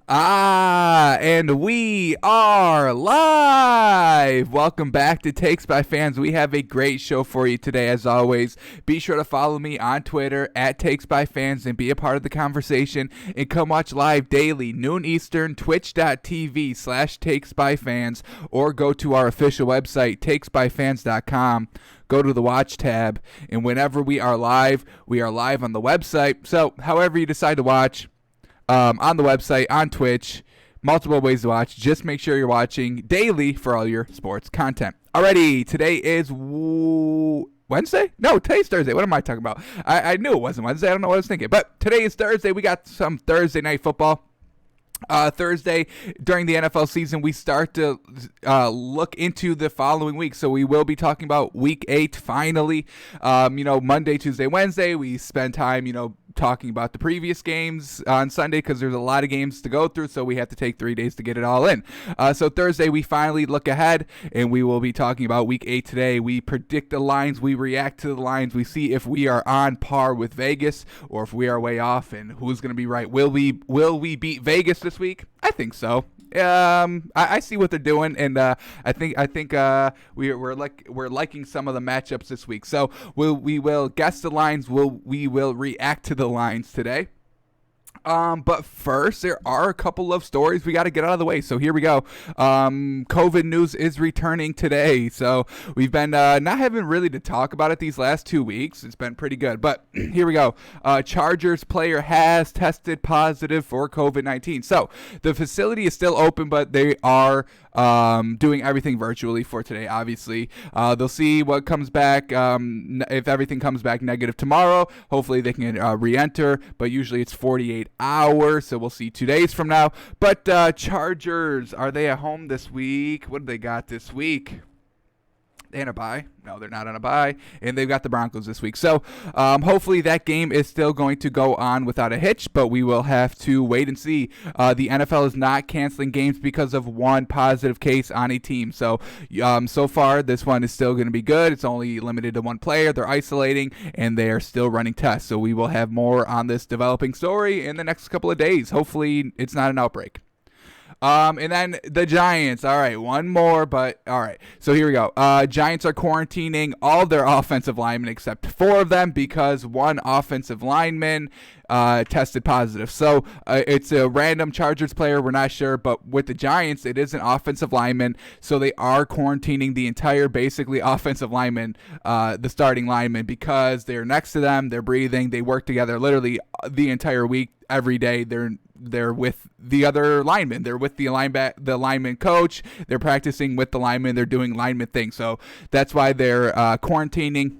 And we are live. Welcome back to Takes by Fans. We have a great show for you today, as always. Be sure to follow me on Twitter at Takes by Fans and be a part of the conversation. And come watch live daily, noon Eastern, twitch.tv/Takes by Fans, or go to our official website, takesbyfans.com. Go to the watch tab, and whenever we are live on the website. So, however you decide to watch. On the website, on Twitch, multiple ways to watch. Just make sure you're watching daily for all your sports content. Alrighty, today is Wednesday? No, today's Thursday. What am I talking about? I knew it wasn't Wednesday. I don't know what I was thinking. But today is Thursday. We got some Thursday night football. Thursday during the NFL season, we start to look into the following week. So we will be talking about week 8 finally. Monday, Tuesday, Wednesday, we spend time, talking about the previous games on Sunday because there's a lot of games to go through, so we have to take 3 days to get it all in. So Thursday, we finally look ahead, and we will be talking about week 8 today. We predict the lines, we react to the lines, we see if we are on par with Vegas or if we are way off, and who's going to be right. Will we beat Vegas this week? I think so. I see what they're doing, and I think we're liking some of the matchups this week. So we will guess the lines. We will react to the lines today. But first, there are a couple of stories we got to get out of the way. So here we go. COVID news is returning today. So we've been not having really to talk about it these last 2 weeks. It's been pretty good. But here we go. Chargers player has tested positive for COVID-19. So the facility is still open, but they are doing everything virtually for today, obviously. They'll see what comes back. If everything comes back negative tomorrow, hopefully they can re-enter, but usually it's 48 hours, so we'll see 2 days from now. But Chargers, are they at home this week? What do they got this week? They on a bye? No, they're not on a bye. And they've got the Broncos this week. So hopefully that game is still going to go on without a hitch, but we will have to wait and see. The NFL is not canceling games because of one positive case on a team. So so far, this one is still going to be good. It's only limited to one player. They're isolating, and they are still running tests. So we will have more on this developing story in the next couple of days. Hopefully it's not an outbreak. And then the Giants. All right, one more, but all right. So here we go. Giants are quarantining all their offensive linemen except 4 of them because one offensive lineman tested positive. So it's a random Chargers player. We're not sure, but with the Giants, it is an offensive lineman. So they are quarantining the entire, basically, offensive lineman, the starting lineman, because they're next to them. They're breathing. They work together literally the entire week. Every day they're with the other linemen. They're with the lineman coach. They're practicing with the lineman. They're doing lineman things. So that's why they're quarantining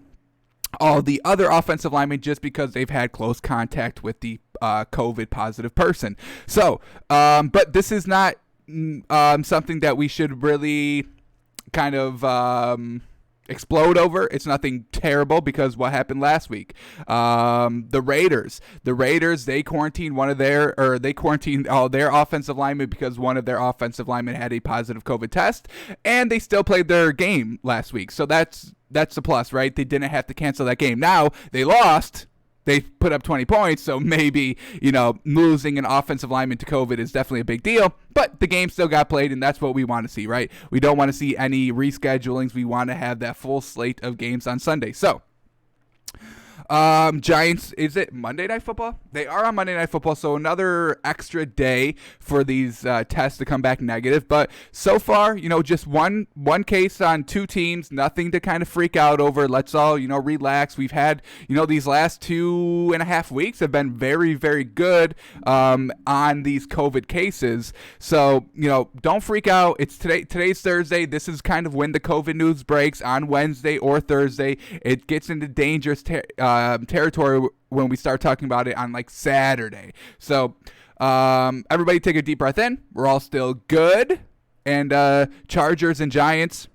all the other offensive linemen, just because they've had close contact with the COVID positive person. So, but this is not something that we should really kind of explode over. It's nothing terrible, because what happened last week, the Raiders, they quarantined all their offensive linemen because one of their offensive linemen had a positive COVID test, and they still played their game last week. So that's a plus, right? They didn't have to cancel that game. Now they lost. They put up 20 points, so maybe, losing an offensive lineman to COVID is definitely a big deal. But the game still got played, and that's what we want to see, right? We don't want to see any reschedulings. We want to have that full slate of games on Sunday. So, Giants, is it Monday Night Football? They are on Monday Night Football, so another extra day for these tests to come back negative. But so far, just one case on 2 teams, nothing to kind of freak out over. Let's all, relax. We've had, these last 2.5 weeks have been very, very good on these COVID cases. So, don't freak out. It's today's Thursday. This is kind of when the COVID news breaks, on Wednesday or Thursday. It gets into dangerous territory when we start talking about it on like Saturday. So everybody take a deep breath in. We're all still good. And Chargers and Giants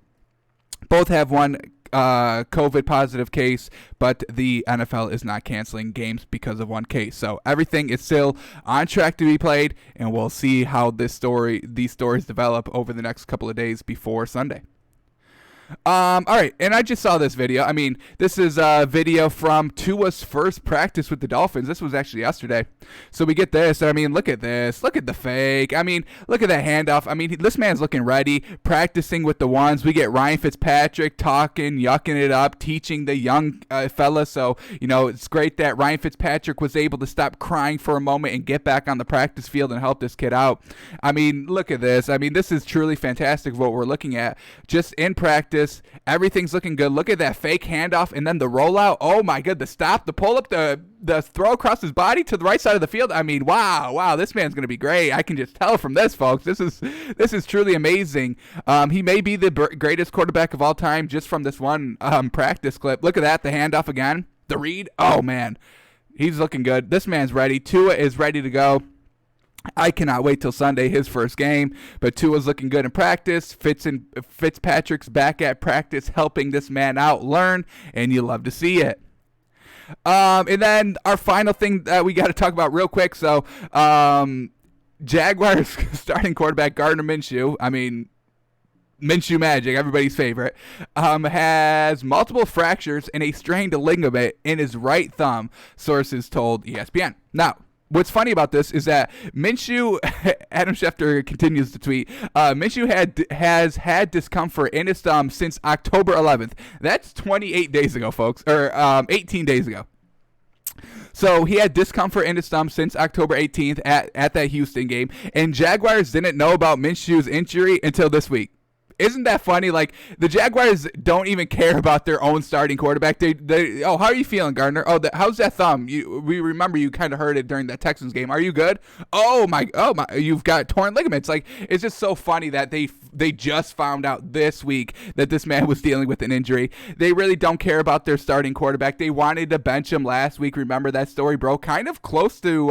both have one COVID positive case, but the NFL is not canceling games because of one case. So everything is still on track to be played, and we'll see how these stories develop over the next couple of days before Sunday. All right, and I just saw this video. I mean, this is a video from Tua's first practice with the Dolphins. This was actually yesterday. So we get this, and I mean, look at this. Look at the fake. I mean, look at that handoff. I mean, this man's looking ready, practicing with the ones. We get Ryan Fitzpatrick talking, yucking it up, teaching the young fella. So, it's great that Ryan Fitzpatrick was able to stop crying for a moment and get back on the practice field and help this kid out. I mean, look at this. I mean, this is truly fantastic what we're looking at. Just in practice, everything's looking good. Look at that fake handoff and then the rollout. Oh my god, the stop, the pull up, the throw across his body to the right side of the field. I mean, wow, this man's gonna be great. I can just tell from this, folks. This is truly amazing. He may be the greatest quarterback of all time just from this one practice clip. Look at that, the handoff again, the read. Oh man, he's looking good. This man's ready. Tua is ready to go. I cannot wait till Sunday, his first game. But Tua's looking good in practice. Fitzpatrick's back at practice, helping this man out learn, and you love to see it. And then our final thing that we got to talk about real quick. So, Jaguars starting quarterback Gardner Minshew. I mean, Minshew Magic, everybody's favorite, has multiple fractures and a strained ligament in his right thumb, sources told ESPN. Now, what's funny about this is that Minshew, Adam Schefter continues to tweet, Minshew has had discomfort in his thumb since October 11th. That's 28 days ago, folks, or 18 days ago. So he had discomfort in his thumb since October 18th at that Houston game, and Jaguars didn't know about Minshew's injury until this week. Isn't that funny? Like, the Jaguars don't even care about their own starting quarterback. They how are you feeling, Gardner? Oh, how's that thumb? We remember you kind of heard it during that Texans game. Are you good? Oh my, you've got torn ligaments. Like, it's just so funny that they just found out this week that this man was dealing with an injury. They really don't care about their starting quarterback. They wanted to bench him last week. Remember that story, bro? Kind of close to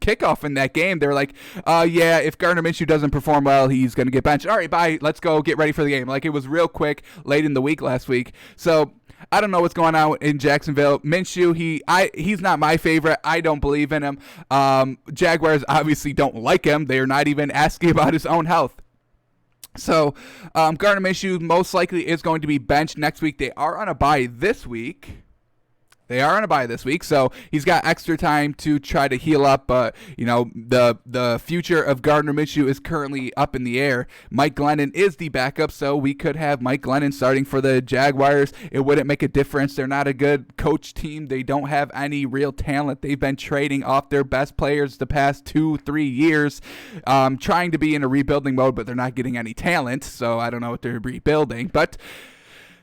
kickoff in that game. They were like, yeah, if Gardner Minshew doesn't perform well, he's going to get benched. All right, bye. Let's go get ready for the game. Like, it was real quick late in the week last week. So I don't know what's going on in Jacksonville. Minshew, he's not my favorite. I don't believe in him. Jaguars obviously don't like him. They're not even asking about his own health. So Gardner Minshew most likely is going to be benched next week. They are on a bye this week. So he's got extra time to try to heal up. But, the future of Gardner Minshew is currently up in the air. Mike Glennon is the backup, so we could have Mike Glennon starting for the Jaguars. It wouldn't make a difference. They're not a good coach team. They don't have any real talent. They've been trading off their best players the past 2-3 years, trying to be in a rebuilding mode, but they're not getting any talent. So I don't know what they're rebuilding. But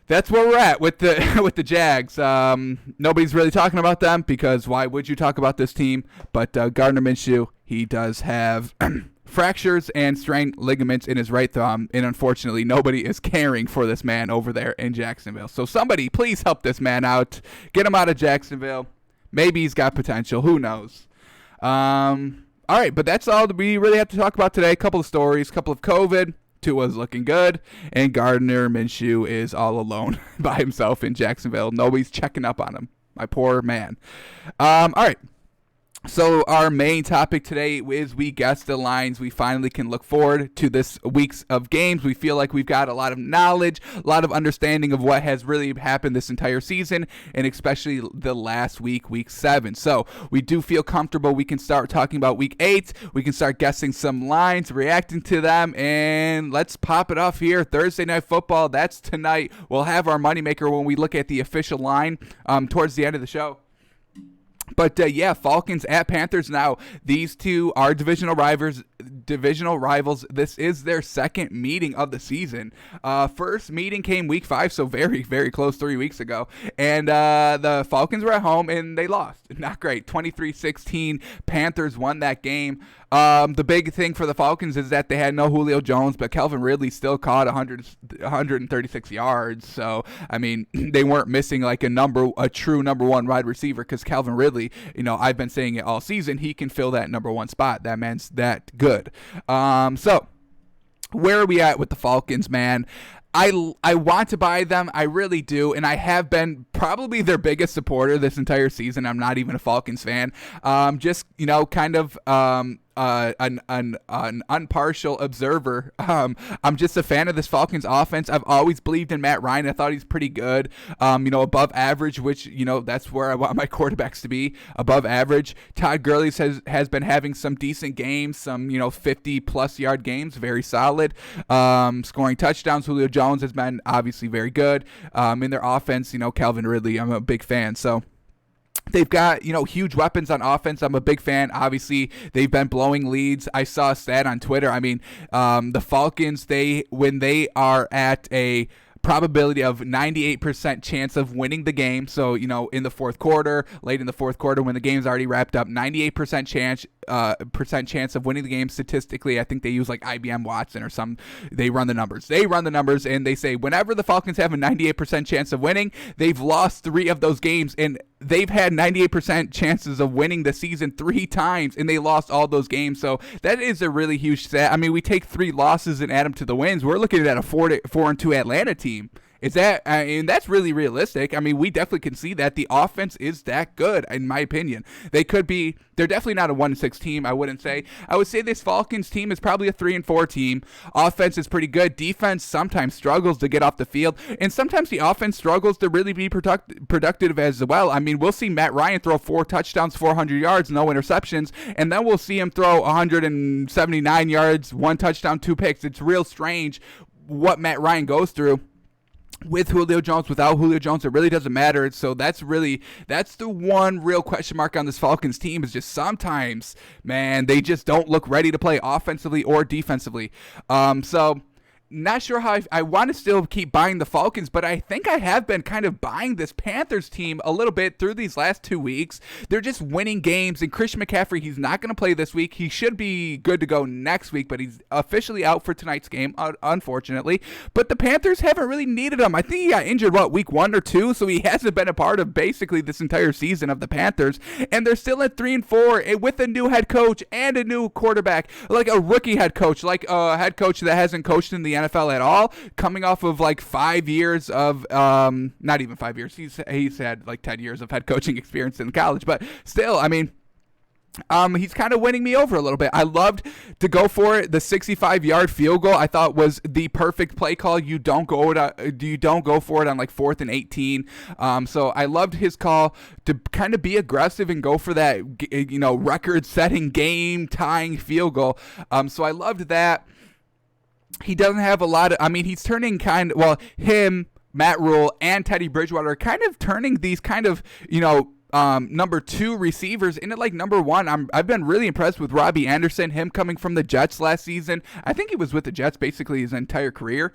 that's where we're at with the Jags. Nobody's really talking about them because why would you talk about this team? But Gardner Minshew, he does have fractures and strained ligaments in his right thumb, and unfortunately, nobody is caring for this man over there in Jacksonville. So somebody, please help this man out. Get him out of Jacksonville. Maybe he's got potential. Who knows? All right, but that's all we really have to talk about today. A couple of stories, a couple of COVID. Tua's looking good, and Gardner Minshew is all alone by himself in Jacksonville. Nobody's checking up on him. My poor man. All right. So our main topic today is we guessed the lines. We finally can look forward to this week's of games. We feel like we've got a lot of knowledge, a lot of understanding of what has really happened this entire season, and especially the last week, week 7. So we do feel comfortable. We can start talking about week 8. We can start guessing some lines, reacting to them, and let's pop it off here. Thursday Night Football, that's tonight. We'll have our moneymaker when we look at the official line towards the end of the show. But, Falcons at Panthers now. These two are divisional rivals. This is their second meeting of the season. First meeting came week 5, so very, very close 3 weeks ago. And the Falcons were at home, and they lost. Not great. 23-16. Panthers won that game. The big thing for the Falcons is that they had no Julio Jones, but Calvin Ridley still caught 136 yards. So, I mean, they weren't missing like a true number one wide receiver because Calvin Ridley, I've been saying it all season, he can fill that number one spot. That man's that good. So, where are we at with the Falcons, man? I want to buy them. I really do. And I have been probably their biggest supporter this entire season. I'm not even a Falcons fan. an impartial observer. I'm just a fan of this Falcons offense. I've always believed in Matt Ryan. I thought he's pretty good, above average, which, that's where I want my quarterbacks to be, above average. Todd Gurley has been having some decent games, some, 50-plus yard games, very solid, scoring touchdowns. Julio Jones has been obviously very good. In their offense, Calvin Ridley, I'm a big fan, so they've got, huge weapons on offense. I'm a big fan. Obviously, they've been blowing leads. I saw a stat on Twitter. I mean, the Falcons, when they are at a probability of 98% chance of winning the game. So, in the fourth quarter, late in the fourth quarter, when the game's already wrapped up, 98% chance of winning the game statistically. I think they use like IBM Watson or some. They run the numbers. And they say whenever the Falcons have a 98% chance of winning, they've lost 3 of those games, and they've had 98% chances of winning the season 3 times, and they lost all those games. So that is a really huge stat. I mean, we take 3 losses and add them to the wins. We're looking at a 4-2 Atlanta team. That's really realistic. I mean, we definitely can see that the offense is that good, in my opinion. They're definitely not a 1-6 team, I wouldn't say. I would say this Falcons team is probably a 3-4 team. Offense is pretty good. Defense sometimes struggles to get off the field, and sometimes the offense struggles to really be productive as well. I mean, we'll see Matt Ryan throw 4 touchdowns, 400 yards, no interceptions, and then we'll see him throw 179 yards, 1 touchdown, 2 picks. It's real strange what Matt Ryan goes through. With Julio Jones, without Julio Jones, it really doesn't matter. So that's the one real question mark on this Falcons team, is just sometimes, man, they just don't look ready to play offensively or defensively. So not sure how I want to still keep buying the Falcons, but I think I have been kind of buying this Panthers team a little bit through these last 2 weeks. They're just winning games, and Christian McCaffrey, he's not going to play this week. He should be good to go next week, but he's officially out for tonight's game, unfortunately. But the Panthers haven't really needed him. I think he got injured, week 1 or 2, so he hasn't been a part of basically this entire season of the Panthers, and they're still at 3-4 with a new head coach and a new quarterback, like a rookie head coach, like a head coach that hasn't coached in the NFL at all, coming off of 5 years of not even 5 years. He's had 10 years of head coaching experience in college, but still, I mean, he's kind of winning me over a little bit. I loved to go for it. The 65-yard field goal I thought was the perfect play call. You don't go for it on 4th and 18. So I loved his call to kind of be aggressive and go for that, record-setting, game-tying field goal. So I loved that. He doesn't have a lot of, he's turning him, Matt Rule, and Teddy Bridgewater are kind of turning these kind of, number 2 receivers into number 1. I've been really impressed with Robbie Anderson, him coming from the Jets last season. I think he was with the Jets basically his entire career.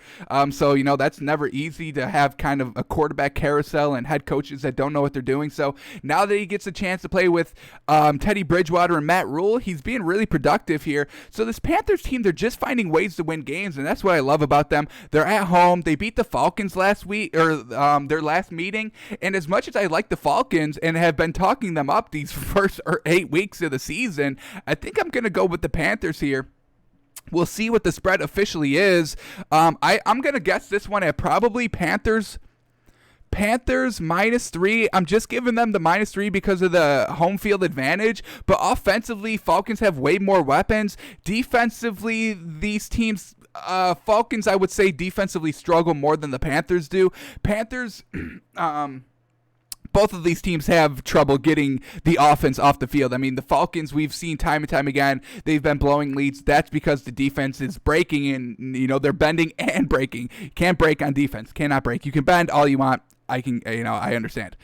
So that's never easy to have kind of a quarterback carousel and head coaches that don't know what they're doing. So now that he gets a chance to play with Teddy Bridgewater and Matt Rule, he's being really productive here. So this Panthers team, they're just finding ways to win games, and that's what I love about them. They're at home. They beat the Falcons last week, or their last meeting, and as much as I like the Falcons and have been talking them up these first 8 weeks of the season, I think I'm going to go with the Panthers here. We'll see what the spread officially is. I'm going to guess this one at probably Panthers -3. I'm just giving them the -3 because of the home field advantage. But offensively, Falcons have way more weapons. Defensively, these teams, Falcons, I would say defensively struggle more than the Panthers do. Panthers, both of these teams have trouble getting the offense off the field. I mean, the Falcons, we've seen time and time again, they've been blowing leads. That's because the defense is breaking, and they're bending and breaking. You can't break on defense. Cannot break. You can bend all you want. I understand.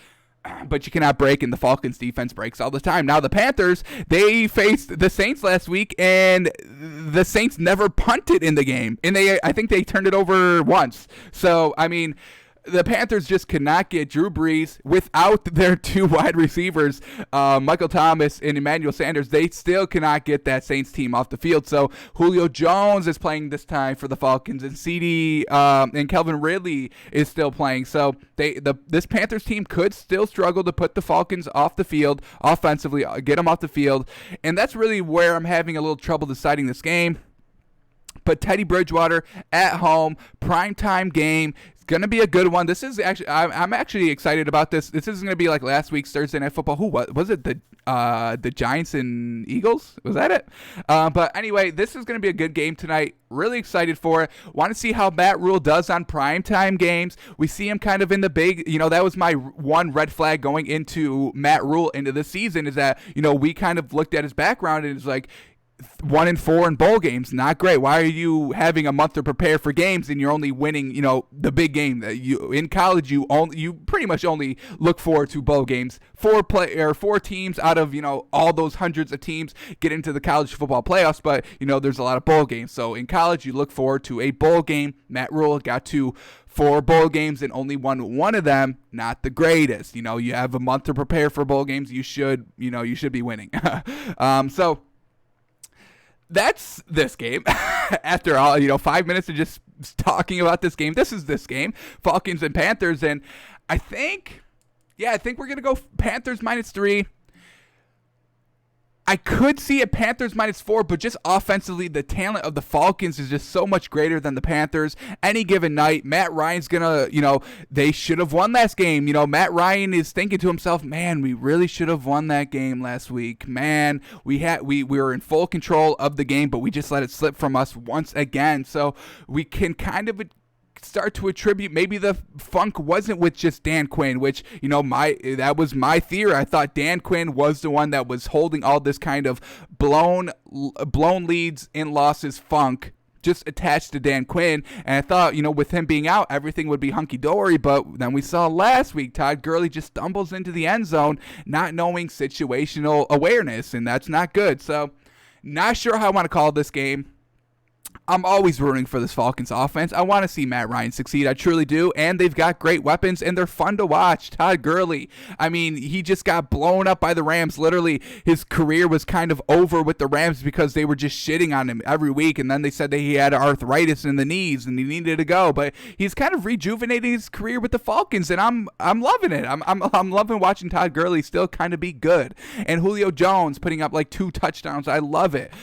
But you cannot break, and the Falcons defense breaks all the time. Now the Panthers, they faced the Saints last week, and the Saints never punted in the game. And I think they turned it over once. So, I mean, the Panthers just cannot get Drew Brees without their 2 wide receivers, Michael Thomas and Emmanuel Sanders. They still cannot get that Saints team off the field. So Julio Jones is playing this time for the Falcons, and CD and Calvin Ridley is still playing. So this Panthers team could still struggle to put the Falcons off the field offensively, get them off the field, and that's really where I'm having a little trouble deciding this game. But Teddy Bridgewater at home, primetime game, gonna be a good one. This is actually I'm actually excited about this. This isn't gonna be like last week's Thursday Night Football. Who was it? The Giants and Eagles? Was that it? But anyway, this is gonna be a good game tonight. Really excited for it. Want to see how Matt Rule does on primetime games. We see him kind of in the big. That was my one red flag going into Matt Rule into the season, is that we kind of looked at his background and it's like 1-4 in bowl games, not great. Why are you having a month to prepare for games and you're only winning, the big game? That you in college, you pretty much only look forward to bowl games. Four teams out of all those hundreds of teams get into the college football playoffs, but there's a lot of bowl games. So in college, you look forward to a bowl game. Matt Rule got to 4 bowl games and only won one of them. Not the greatest. You have a month to prepare for bowl games. You should be winning. So that's this game. After all, 5 minutes of just talking about this game. This is this game, Falcons and Panthers, and I think we're gonna go Panthers -3. I could see a Panthers -4, but just offensively, the talent of the Falcons is just so much greater than the Panthers. Any given night, Matt Ryan's gonna, they should have won last game. Matt Ryan is thinking to himself, man, we really should have won that game last week. Man, we were in full control of the game, but we just let it slip from us once again. So we can kind of start to attribute maybe the funk wasn't with just Dan Quinn, which that was my theory. I thought Dan Quinn was the one that was holding all this kind of blown leads and losses funk just attached to Dan Quinn, and I thought with him being out, everything would be hunky-dory. But then we saw last week Todd Gurley just stumbles into the end zone not knowing situational awareness, and that's not good. So not sure how I want to call this game. I'm always rooting for this Falcons offense. I want to see Matt Ryan succeed. I truly do. And they've got great weapons, and they're fun to watch. Todd Gurley, he just got blown up by the Rams. Literally, his career was kind of over with the Rams because they were just shitting on him every week. And then they said that he had arthritis in the knees and he needed to go. But he's kind of rejuvenating his career with the Falcons, and I'm loving it. I'm loving watching Todd Gurley still kind of be good. And Julio Jones putting up like 2 touchdowns. I love it.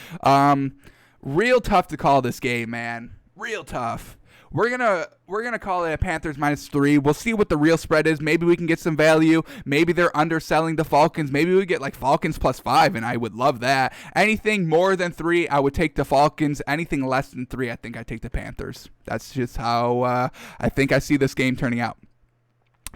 Real tough to call this game, man. Real tough. We're gonna call it a Panthers -3. We'll see what the real spread is. Maybe we can get some value. Maybe they're underselling the Falcons. Maybe we get like Falcons +5, and I would love that. Anything more than 3, I would take the Falcons. Anything less than 3, I think I take the Panthers. That's just how I think I see this game turning out.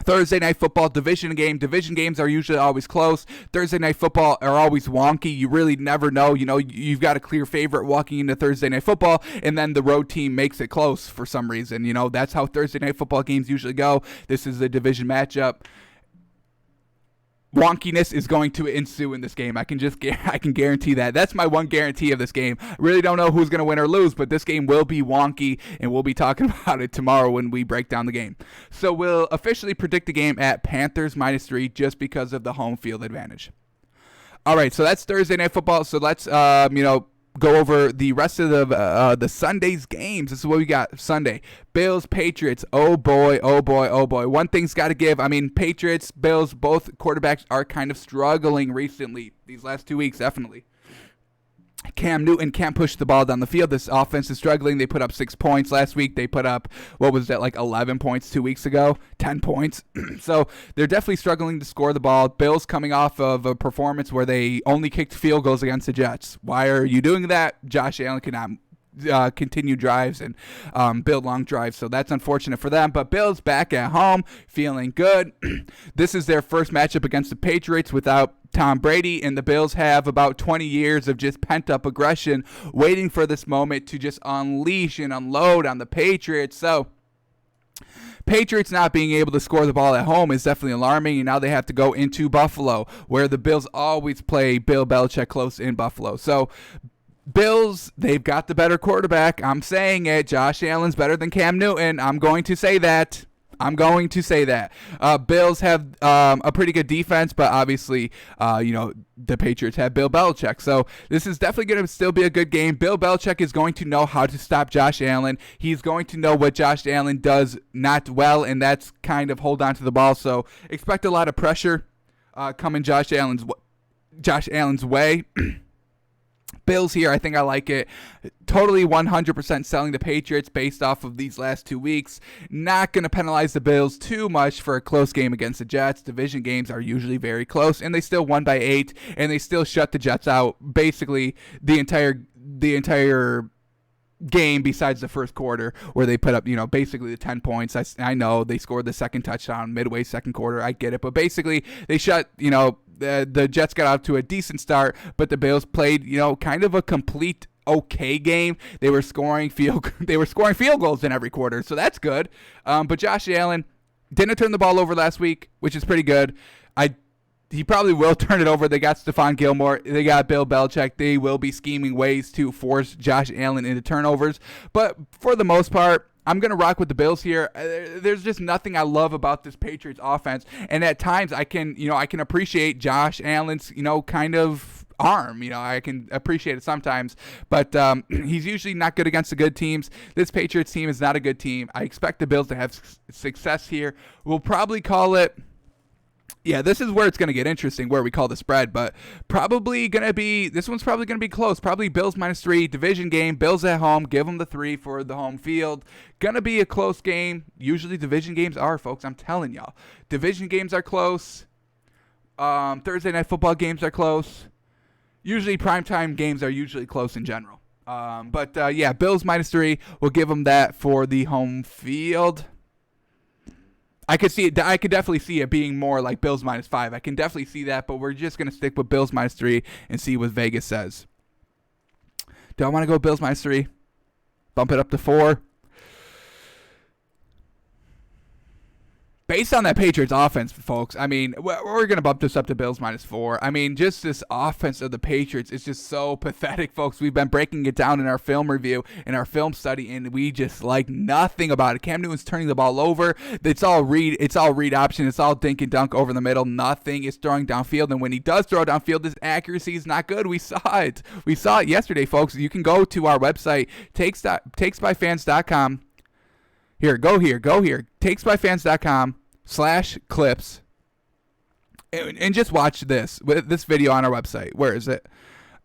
Thursday Night Football division game. Division games are usually always close. Thursday Night Football are always wonky. You really never know. You've got a clear favorite walking into Thursday Night Football, and then the road team makes it close for some reason. That's how Thursday Night Football games usually go. This is a division matchup. Wonkiness is going to ensue in this game. I can guarantee that. That's my one guarantee of this game. I really don't know who's going to win or lose, but this game will be wonky, and we'll be talking about it tomorrow when we break down the game. So we'll officially predict the game at Panthers -3 just because of the home field advantage. All right, so that's Thursday Night Football. So let's go over the rest of the Sunday's games. This is what we got Sunday. Bills, Patriots. Oh boy, oh boy, oh boy. One thing's got to give. Patriots, Bills, both quarterbacks are kind of struggling recently. These last 2 weeks, definitely. Cam Newton can't push the ball down the field. This offense is struggling. They put up 6 points last week. They put up, 11 points 2 weeks ago? 10 points. So they're definitely struggling to score the ball. Bills coming off of a performance where they only kicked field goals against the Jets. Why are you doing that? Josh Allen cannot continue drives and build long drives, so that's unfortunate for them. But Bills back at home, feeling good. This is their first matchup against the Patriots without Tom Brady, and the Bills have about 20 years of just pent-up aggression waiting for this moment to just unleash and unload on the Patriots. So Patriots not being able to score the ball at home is definitely alarming, and now they have to go into Buffalo, where the Bills always play Bill Belichick close in Buffalo. So Bills, they've got the better quarterback. I'm saying it. Josh Allen's better than Cam Newton. I'm going to say that. Bills have a pretty good defense, but obviously, the Patriots have Bill Belichick. So this is definitely going to still be a good game. Bill Belichick is going to know how to stop Josh Allen. He's going to know what Josh Allen does not well, and that's kind of hold on to the ball. So expect a lot of pressure coming Josh Allen's way. Bills here, I think I like it. Totally 100% selling the Patriots based off of these last 2 weeks. Not going to penalize the Bills too much for a close game against the Jets. Division games are usually very close, and they still won by 8, and they still shut the Jets out basically the entire game besides the first quarter where they put up, basically the 10 points. I know they scored the second touchdown midway second quarter. I get it. But basically they shut, the Jets got out to a decent start, but the Bills played, kind of a complete okay game. They were scoring field goals in every quarter. So that's good. But Josh Allen didn't turn the ball over last week, which is pretty good. He probably will turn it over. They got Stephon Gilmore. They got Bill Belichick. They will be scheming ways to force Josh Allen into turnovers. But for the most part, I'm going to rock with the Bills here. There's just nothing I love about this Patriots offense. And at times I can appreciate Josh Allen's, kind of arm. I can appreciate it sometimes. But he's usually not good against the good teams. This Patriots team is not a good team. I expect the Bills to have success here. We'll probably call it. Yeah, this is where it's going to get interesting, where we call the spread, but this one's probably going to be close. Probably Bills -3, division game, Bills at home, give them the 3 for the home field. Going to be a close game. Usually division games are, folks, I'm telling y'all. Division games are close. Thursday night football games are close. Usually primetime games are usually close in general. But Bills -3, we'll give them that for the home field. I could see it. I could definitely see it being more like Bills -5. I can definitely see that, but we're just going to stick with Bills -3 and see what Vegas says. Do I want to go Bills -3? Bump it up to 4? Based on that Patriots offense, folks, I mean, we're going to bump this up to Bills -4. I mean, just this offense of the Patriots is just so pathetic, folks. We've been breaking it down in our film review, in our film study, and we just like nothing about it. Cam Newton's turning the ball over. It's all read option. It's all dink and dunk over the middle. Nothing is throwing downfield, and when he does throw downfield, his accuracy is not good. We saw it. We saw it yesterday, folks. You can go to our website, takesbyfans.com. Go here. takesbyfans.com/clips and just watch this video on our website. Where is it?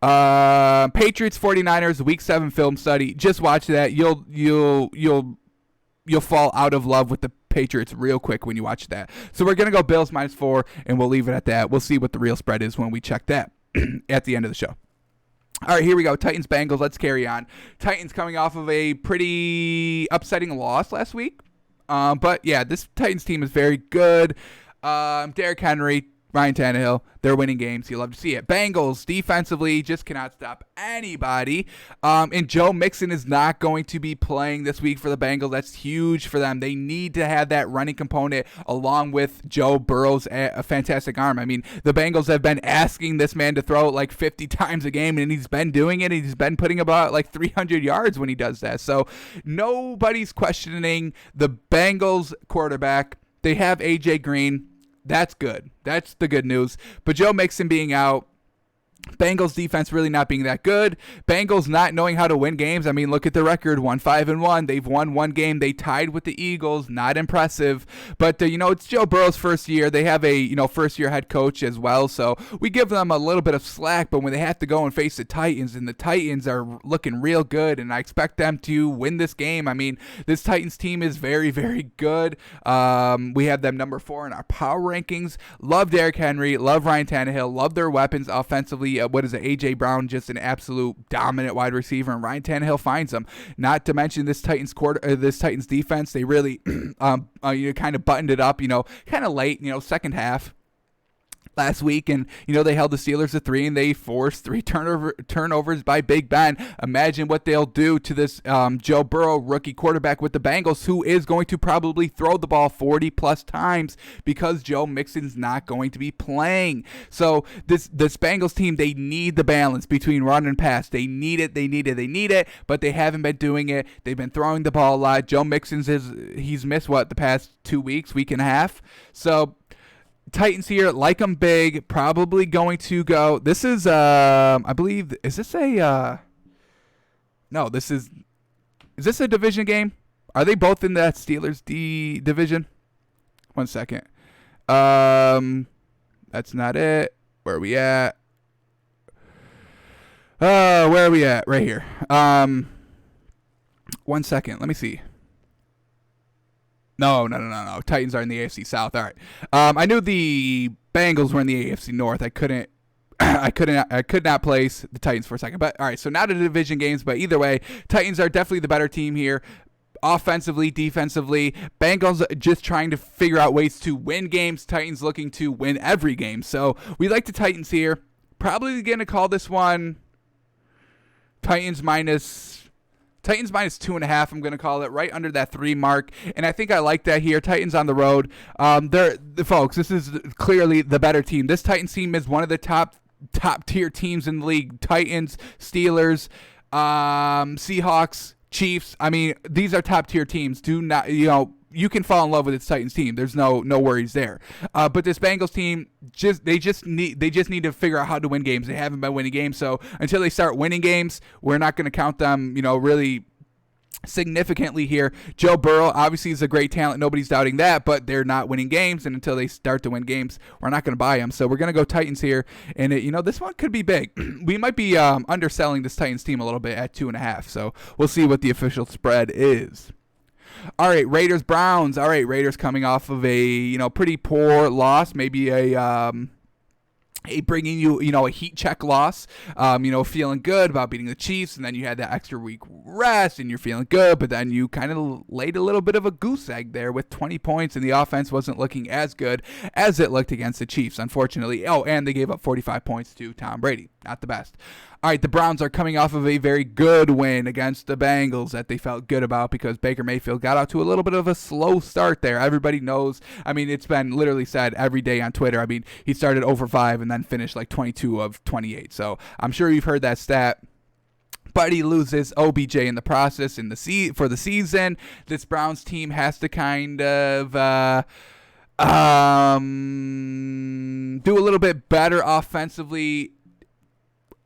Patriots 49ers week 7 film study. Just watch that. You'll fall out of love with the Patriots real quick when you watch that. So we're gonna go Bills -4, and we'll leave it at that. We'll see what the real spread is when we check that at the end of the show. All right, here we go. Titans Bengals. Let's carry on. Titans coming off of a pretty upsetting loss last week. But yeah, this Titans team is very good. Derrick Henry, Ryan Tannehill, they're winning games. You love to see it. Bengals defensively just cannot stop anybody. And Joe Mixon is not going to be playing this week for the Bengals. That's huge for them. They need to have that running component along with Joe Burrow's a fantastic arm. I mean, the Bengals have been asking this man to throw it like 50 times a game, and he's been doing it. He's been putting about like 300 yards when he does that. So nobody's questioning the Bengals quarterback. They have A.J. Green. That's good. That's the good news. But Joe Mixon being out, Bengals defense really not being that good. Bengals not knowing how to win games. I mean, look at the record, 1-5-1. They've won one game. They tied with the Eagles. Not impressive. But, it's Joe Burrow's first year. They have a, first-year head coach as well. So we give them a little bit of slack. But when they have to go and face the Titans, and the Titans are looking real good, and I expect them to win this game. I mean, this Titans team is very, very good. We have them number 4 in our power rankings. Love Derrick Henry. Love Ryan Tannehill. Love their weapons offensively. What is it? A.J. Brown, just an absolute dominant wide receiver, and Ryan Tannehill finds them. Not to mention this Titans defense. They really kind of buttoned it up, kind of late, second half last week, and they held the Steelers to 3, and they forced 3 turnovers by Big Ben. Imagine what they'll do to this Joe Burrow rookie quarterback with the Bengals, who is going to probably throw the ball 40 plus times because Joe Mixon's not going to be playing. So this Bengals team, they need the balance between run and pass. They need it, but they haven't been doing it. They've been throwing the ball a lot. Joe he's missed the past 2 weeks, week and a half. So Titans here, like them big, probably going to go. This is, I believe, is this a, no, is this a division game? Are they both in that Steelers D division? 1 second. That's not it. Where are we at? Where are we at? Right here. 1 second. Let me see. No. Titans are in the AFC South. All right. I knew the Bengals were in the AFC North. I could not place the Titans for a second. But all right. So now the division games. But either way, Titans are definitely the better team here. Offensively, defensively, Bengals just trying to figure out ways to win games. Titans looking to win every game. So we like the Titans here. Probably going to call this one Titans minus 2.5. I'm going to call it right under that 3 mark, and I think I like that here. Titans on the road. Folks, this is clearly the better team. This Titans team is one of the top tier teams in the league. Titans, Steelers, Seahawks, Chiefs. I mean, these are top tier teams. Do not, you can fall in love with this Titans team. There's no worries there. But this Bengals team, they just need to figure out how to win games. They haven't been winning games, so until they start winning games, we're not going to count them, really significantly here. Joe Burrow obviously is a great talent. Nobody's doubting that, but they're not winning games, and until they start to win games, we're not going to buy them. So we're going to go Titans here, and this one could be big. We might be underselling this Titans team a little bit at 2.5. So we'll see what the official spread is. All right, Raiders, Browns. All right, Raiders coming off of a, pretty poor loss, maybe bringing you, a heat check loss, feeling good about beating the Chiefs, and then you had that extra week rest, and you're feeling good, but then you kind of laid a little bit of a goose egg there with 20 points, and the offense wasn't looking as good as it looked against the Chiefs, unfortunately. Oh, and they gave up 45 points to Tom Brady. Not the best. All right, the Browns are coming off of a very good win against the Bengals that they felt good about because Baker Mayfield got out to a little bit of a slow start there. Everybody knows. I mean, it's been literally said every day on Twitter. I mean, he started over 5 and then finished like 22 of 28. So I'm sure you've heard that stat. But he loses OBJ in the process for the season. This Browns team has to kind of do a little bit better offensively.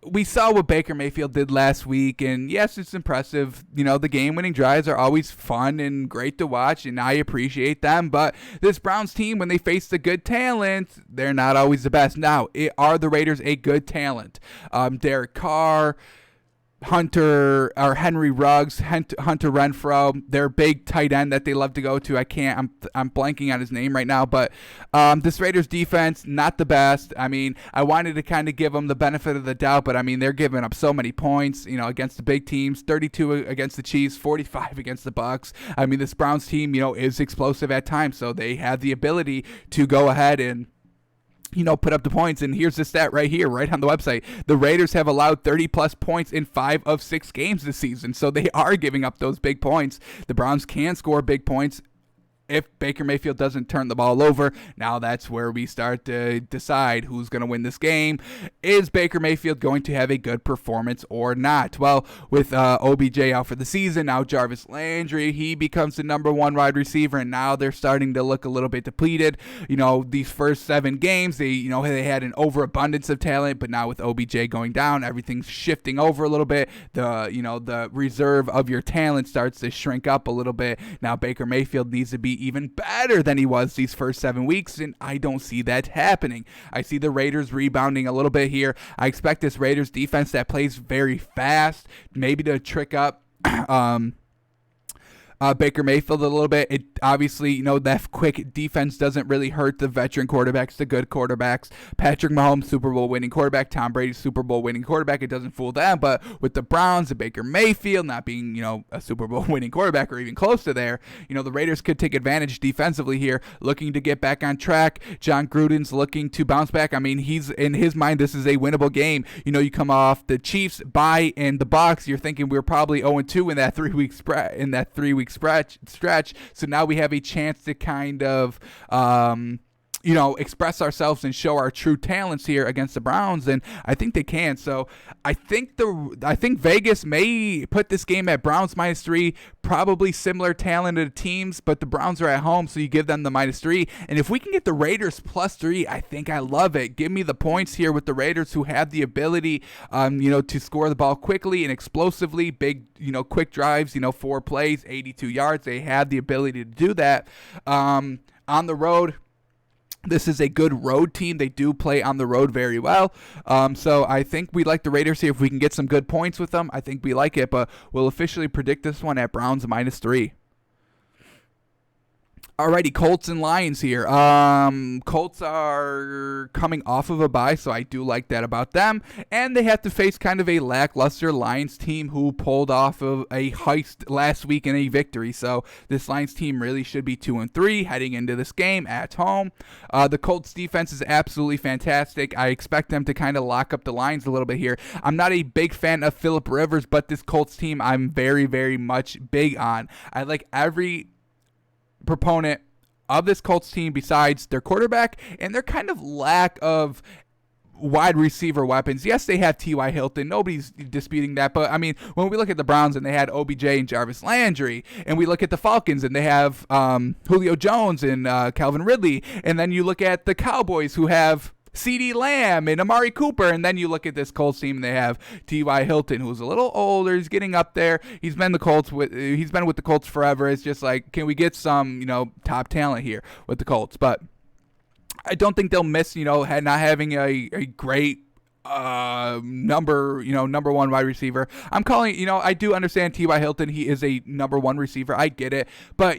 We saw what Baker Mayfield did last week, and yes, it's impressive. The game-winning drives are always fun and great to watch, and I appreciate them. But this Browns team, when they face the good talent, they're not always the best. Now, are the Raiders a good talent? Derek Carr, Henry Ruggs, Hunter Renfrow, their big tight end that they love to go to. I'm blanking on his name right now, but this Raiders defense, not the best. I mean, I wanted to kind of give them the benefit of the doubt, but I mean, they're giving up so many points, against the big teams, 32 against the Chiefs, 45 against the Bucks. I mean, this Browns team, is explosive at times, so they have the ability to go ahead and put up the points. And here's the stat right here, right on the website. The Raiders have allowed 30-plus points in 5 of 6 games this season, so they are giving up those big points. The Browns can score big points if Baker Mayfield doesn't turn the ball over. Now that's where we start to decide who's going to win this game. Is Baker Mayfield going to have a good performance or not? Well, with OBJ out for the season, now Jarvis Landry, he becomes the number 1 wide receiver, and now they're starting to look a little bit depleted. These first 7 games, they had an overabundance of talent, but now with OBJ going down, everything's shifting over a little bit. The reserve of your talent starts to shrink up a little bit. Now Baker Mayfield needs to be even better than he was these first 7 weeks, and I don't see that happening. I see the Raiders rebounding a little bit here. I expect this Raiders defense that plays very fast, maybe to trick up Baker Mayfield a little bit. It obviously, that quick defense doesn't really hurt the veteran quarterbacks, the good quarterbacks. Patrick Mahomes, Super Bowl winning quarterback. Tom Brady, Super Bowl winning quarterback. It doesn't fool them. But with the Browns and Baker Mayfield not being, a Super Bowl winning quarterback or even close to there, the Raiders could take advantage defensively here, looking to get back on track. John Gruden's looking to bounce back. I mean, he's in his mind, this is a winnable game. You come off the Chiefs bye and the Bucs. You're thinking we're probably 0-2 in that 3-week stretch. So now we have a chance to kind of express ourselves and show our true talents here against the Browns, and I think they can. So I think Vegas may put this game at Browns -3, probably similar talented teams, but the Browns are at home, so you give them the -3. And if we can get the Raiders +3, I think I love it. Give me the points here with the Raiders, who have the ability, to score the ball quickly and explosively, big, quick drives, 4 plays, 82 yards. They have the ability to do that. On the road, This is a good road team. They do play on the road very well. So I think we like the Raiders here. If we can get some good points with them, I think we like it. But we'll officially predict this one at Browns -3. Alrighty, Colts and Lions here. Colts are coming off of a bye, so I do like that about them. And they have to face kind of a lackluster Lions team who pulled off of a heist last week in a victory. So this Lions team really should be 2-3 heading into this game at home. The Colts defense is absolutely fantastic. I expect them to kind of lock up the Lions a little bit here. I'm not a big fan of Phillip Rivers, but this Colts team I'm very, very much big on. I like every proponent of this Colts team besides their quarterback and their kind of lack of wide receiver weapons. Yes, they have T.Y. Hilton. Nobody's disputing that. But, I mean, when we look at the Browns and they had OBJ and Jarvis Landry, and we look at the Falcons and they have Julio Jones and Calvin Ridley, and then you look at the Cowboys who have CeeDee Lamb and Amari Cooper, and then you look at this Colts team and they have T.Y. Hilton, who's a little older. He's getting up there. He's been with the Colts forever. It's just like, can we get some, top talent here with the Colts? But I don't think they'll miss, not having a great number one wide receiver. I'm calling, I do understand T.Y. Hilton. He is a number one receiver. I get it. But,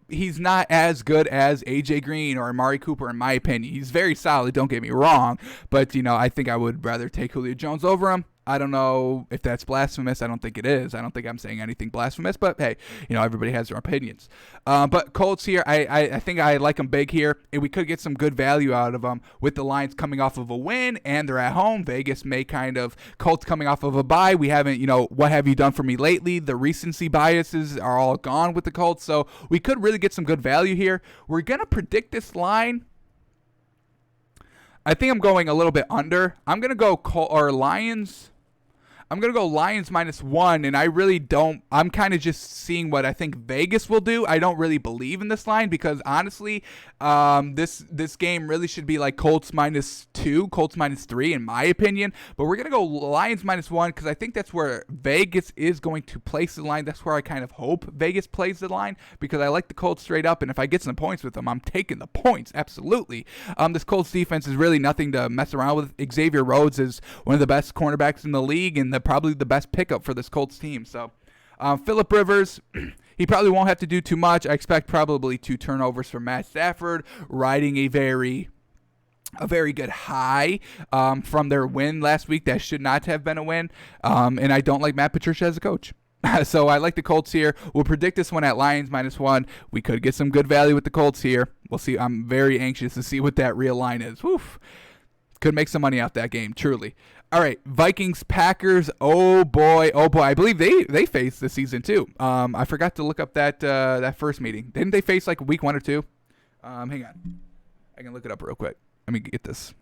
he's not as good as A.J. Green or Amari Cooper, in my opinion. He's very solid, don't get me wrong. But, I think I would rather take Julio Jones over him. I don't know if that's blasphemous. I don't think it is. I don't think I'm saying anything blasphemous, but hey, everybody has their opinions. But Colts here, I think I like them big here, and we could get some good value out of them with the Lions coming off of a win, and they're at home. Vegas may Colts coming off of a bye. We haven't, what have you done for me lately? The recency biases are all gone with the Colts, so we could really get some good value here. We're going to predict this line. I think I'm going a little bit under. I'm going to go Lions. I'm going to go Lions -1, and I really don't. I'm kind of just seeing what I think Vegas will do. I don't really believe in this line because, honestly, this game really should be like Colts -2, Colts -3, in my opinion. But we're going to go Lions -1 because I think that's where Vegas is going to place the line. That's where I kind of hope Vegas plays the line because I like the Colts straight up, and if I get some points with them, I'm taking the points, absolutely. This Colts defense is really nothing to mess around with. Xavier Rhodes is one of the best cornerbacks in the league, and probably the best pickup for this Colts team. So, Phillip Rivers, he probably won't have to do too much. I expect probably 2 turnovers from Matt Stafford, riding a very good high from their win last week. That should not have been a win. And I don't like Matt Patricia as a coach. So I like the Colts here. We'll predict this one at Lions -1. We could get some good value with the Colts here. We'll see. I'm very anxious to see what that real line is. Woof. Could make some money out that game, truly. All right, Vikings, Packers. Oh boy. I believe they faced this season too. I forgot to look up that first meeting. Didn't they face like week 1 or 2? Hang on, I can look it up real quick. Let me get this.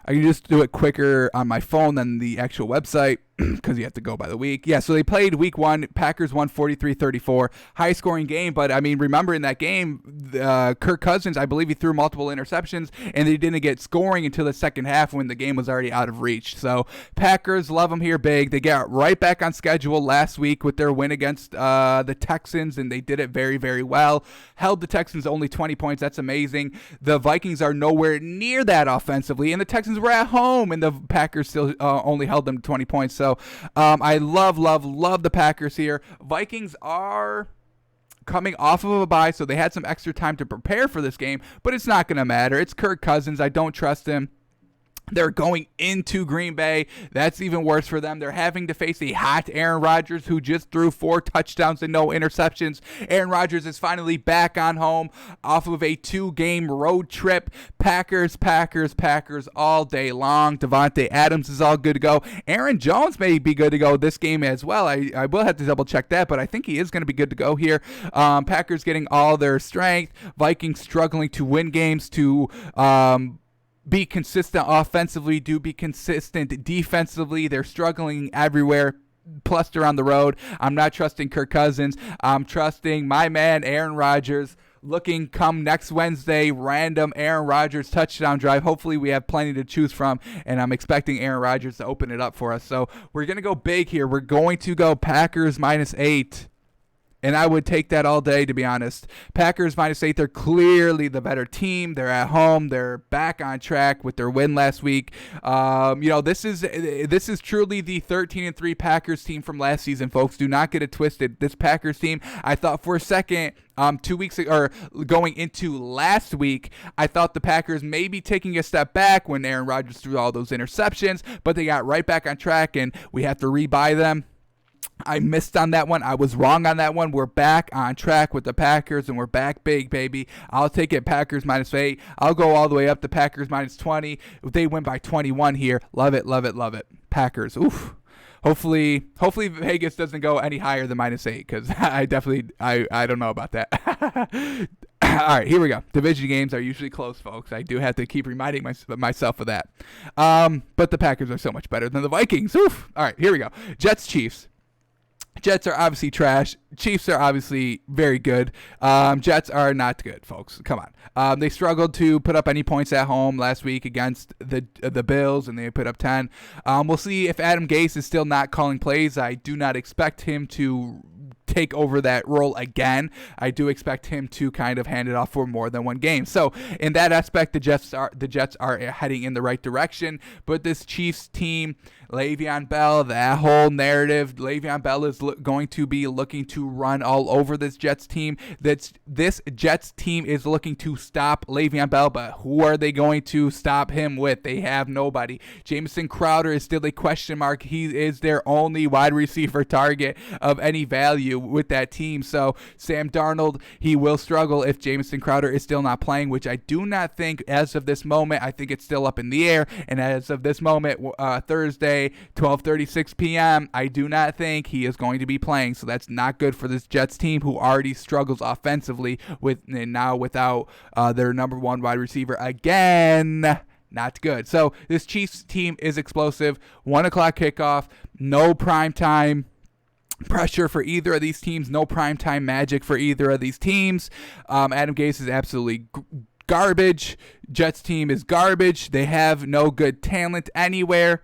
I can just do it quicker on my phone than the actual website because you have to go by the week. Yeah, so they played week 1. Packers won 43-34. High-scoring game, but, I mean, remember in that game, Kirk Cousins, I believe he threw multiple interceptions, and they didn't get scoring until the second half when the game was already out of reach. So Packers love them here big. They got right back on schedule last week with their win against the Texans, and they did it very, very well. Held the Texans only 20 points. That's amazing. The Vikings are nowhere near that offensively, and the Texans were at home, and the Packers still only held them 20 points. So I love the Packers here. Vikings are coming off of a bye, so they had some extra time to prepare for this game, but it's not going to matter. It's Kirk Cousins. I don't trust him. They're going into Green Bay. That's even worse for them. They're having to face a hot Aaron Rodgers who just threw 4 touchdowns and no interceptions. Aaron Rodgers is finally back on home off of a 2-game road trip. Packers all day long. Devontae Adams is all good to go. Aaron Jones may be good to go this game as well. I will have to double check that, but I think he is going to be good to go here. Packers getting all their strength. Vikings struggling to win games, to be consistent offensively, be consistent defensively. They're struggling everywhere. Plus, they're on the road. I'm not trusting Kirk Cousins. I'm trusting my man Aaron Rodgers. Looking come next Wednesday, random Aaron Rodgers touchdown drive. Hopefully we have plenty to choose from, and I'm expecting Aaron Rodgers to open it up for us. So we're going to go big here. We're going to go Packers -8. And I would take that all day, to be honest. Packers -8. They're clearly the better team. They're at home. They're back on track with their win last week. This is truly the 13-3 Packers team from last season, folks. Do not get it twisted. This Packers team, I thought for a second, 2 weeks ago, or going into last week, I thought the Packers may be taking a step back when Aaron Rodgers threw all those interceptions, but they got right back on track, and we have to rebuy them. I missed on that one. I was wrong on that one. We're back on track with the Packers, and we're back big, baby. I'll take it Packers -8. I'll go all the way up to Packers -20. If they win by 21 here, love it, love it, love it. Packers, oof. Hopefully Vegas doesn't go any higher than -8, because I don't know about that. All right, here we go. Division games are usually close, folks. I do have to keep reminding myself of that. But the Packers are so much better than the Vikings. Oof. All right, here we go. Jets-Chiefs. Jets are obviously trash. Chiefs are obviously very good. Jets are not good, folks. Come on. They struggled to put up any points at home last week against the Bills, and they put up 10. We'll see if Adam Gase is still not calling plays. I do not expect him to take over that role again. I do expect him to kind of hand it off for more than one game. So in that aspect, the Jets are heading in the right direction. But this Chiefs team, Le'Veon Bell, that whole narrative, Le'Veon Bell is going to be looking to run all over this Jets team. This Jets team is looking to stop Le'Veon Bell, but who are they going to stop him with? They have nobody. Jamison Crowder is still a question mark. He is their only wide receiver target of any value with that team. So Sam Darnold, he will struggle if Jamison Crowder is still not playing, which I do not think as of this moment. I think it's still up in the air. And as of this moment, Thursday, 12:36 p.m., I do not think he is going to be playing. So that's not good for this Jets team, who already struggles offensively without their number one wide receiver again. Not good. So this Chiefs team is explosive. 1 o'clock kickoff. No prime time pressure for either of these teams. No primetime magic for either of these teams. Adam Gase is absolutely garbage. Jets team is garbage. They have no good talent anywhere.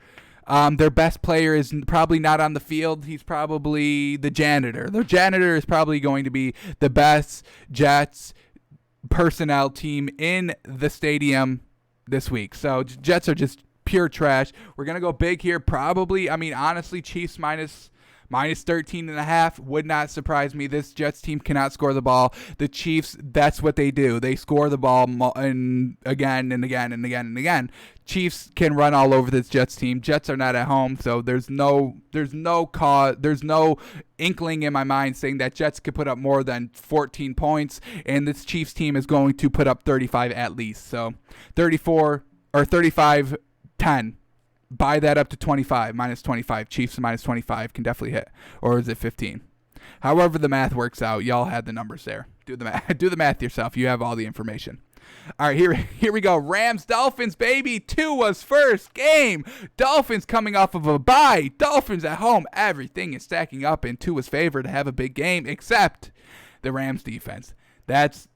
Their best player is probably not on the field. He's probably the janitor. The janitor is probably going to be the best Jets personnel team in the stadium this week. So Jets are just pure trash. We're going to go big here. Probably, honestly, Chiefs -13.5 would not surprise me. This Jets team cannot score the ball. The Chiefs, that's what they do. They score the ball again and again and again and again. Chiefs can run all over this Jets team. Jets are not at home, so there's no inkling in my mind saying that Jets could put up more than 14 points, and this Chiefs team is going to put up 35 at least. So 34 or 35-10. Buy that up to 25, -25. Chiefs -25 can definitely hit. Or is it 15? However the math works out, y'all had the numbers there. Do the math yourself. You have all the information. All right, here we go. Rams, Dolphins, baby. Tua's first game. Dolphins coming off of a bye. Dolphins at home. Everything is stacking up in Tua's favor to have a big game, except the Rams defense. That's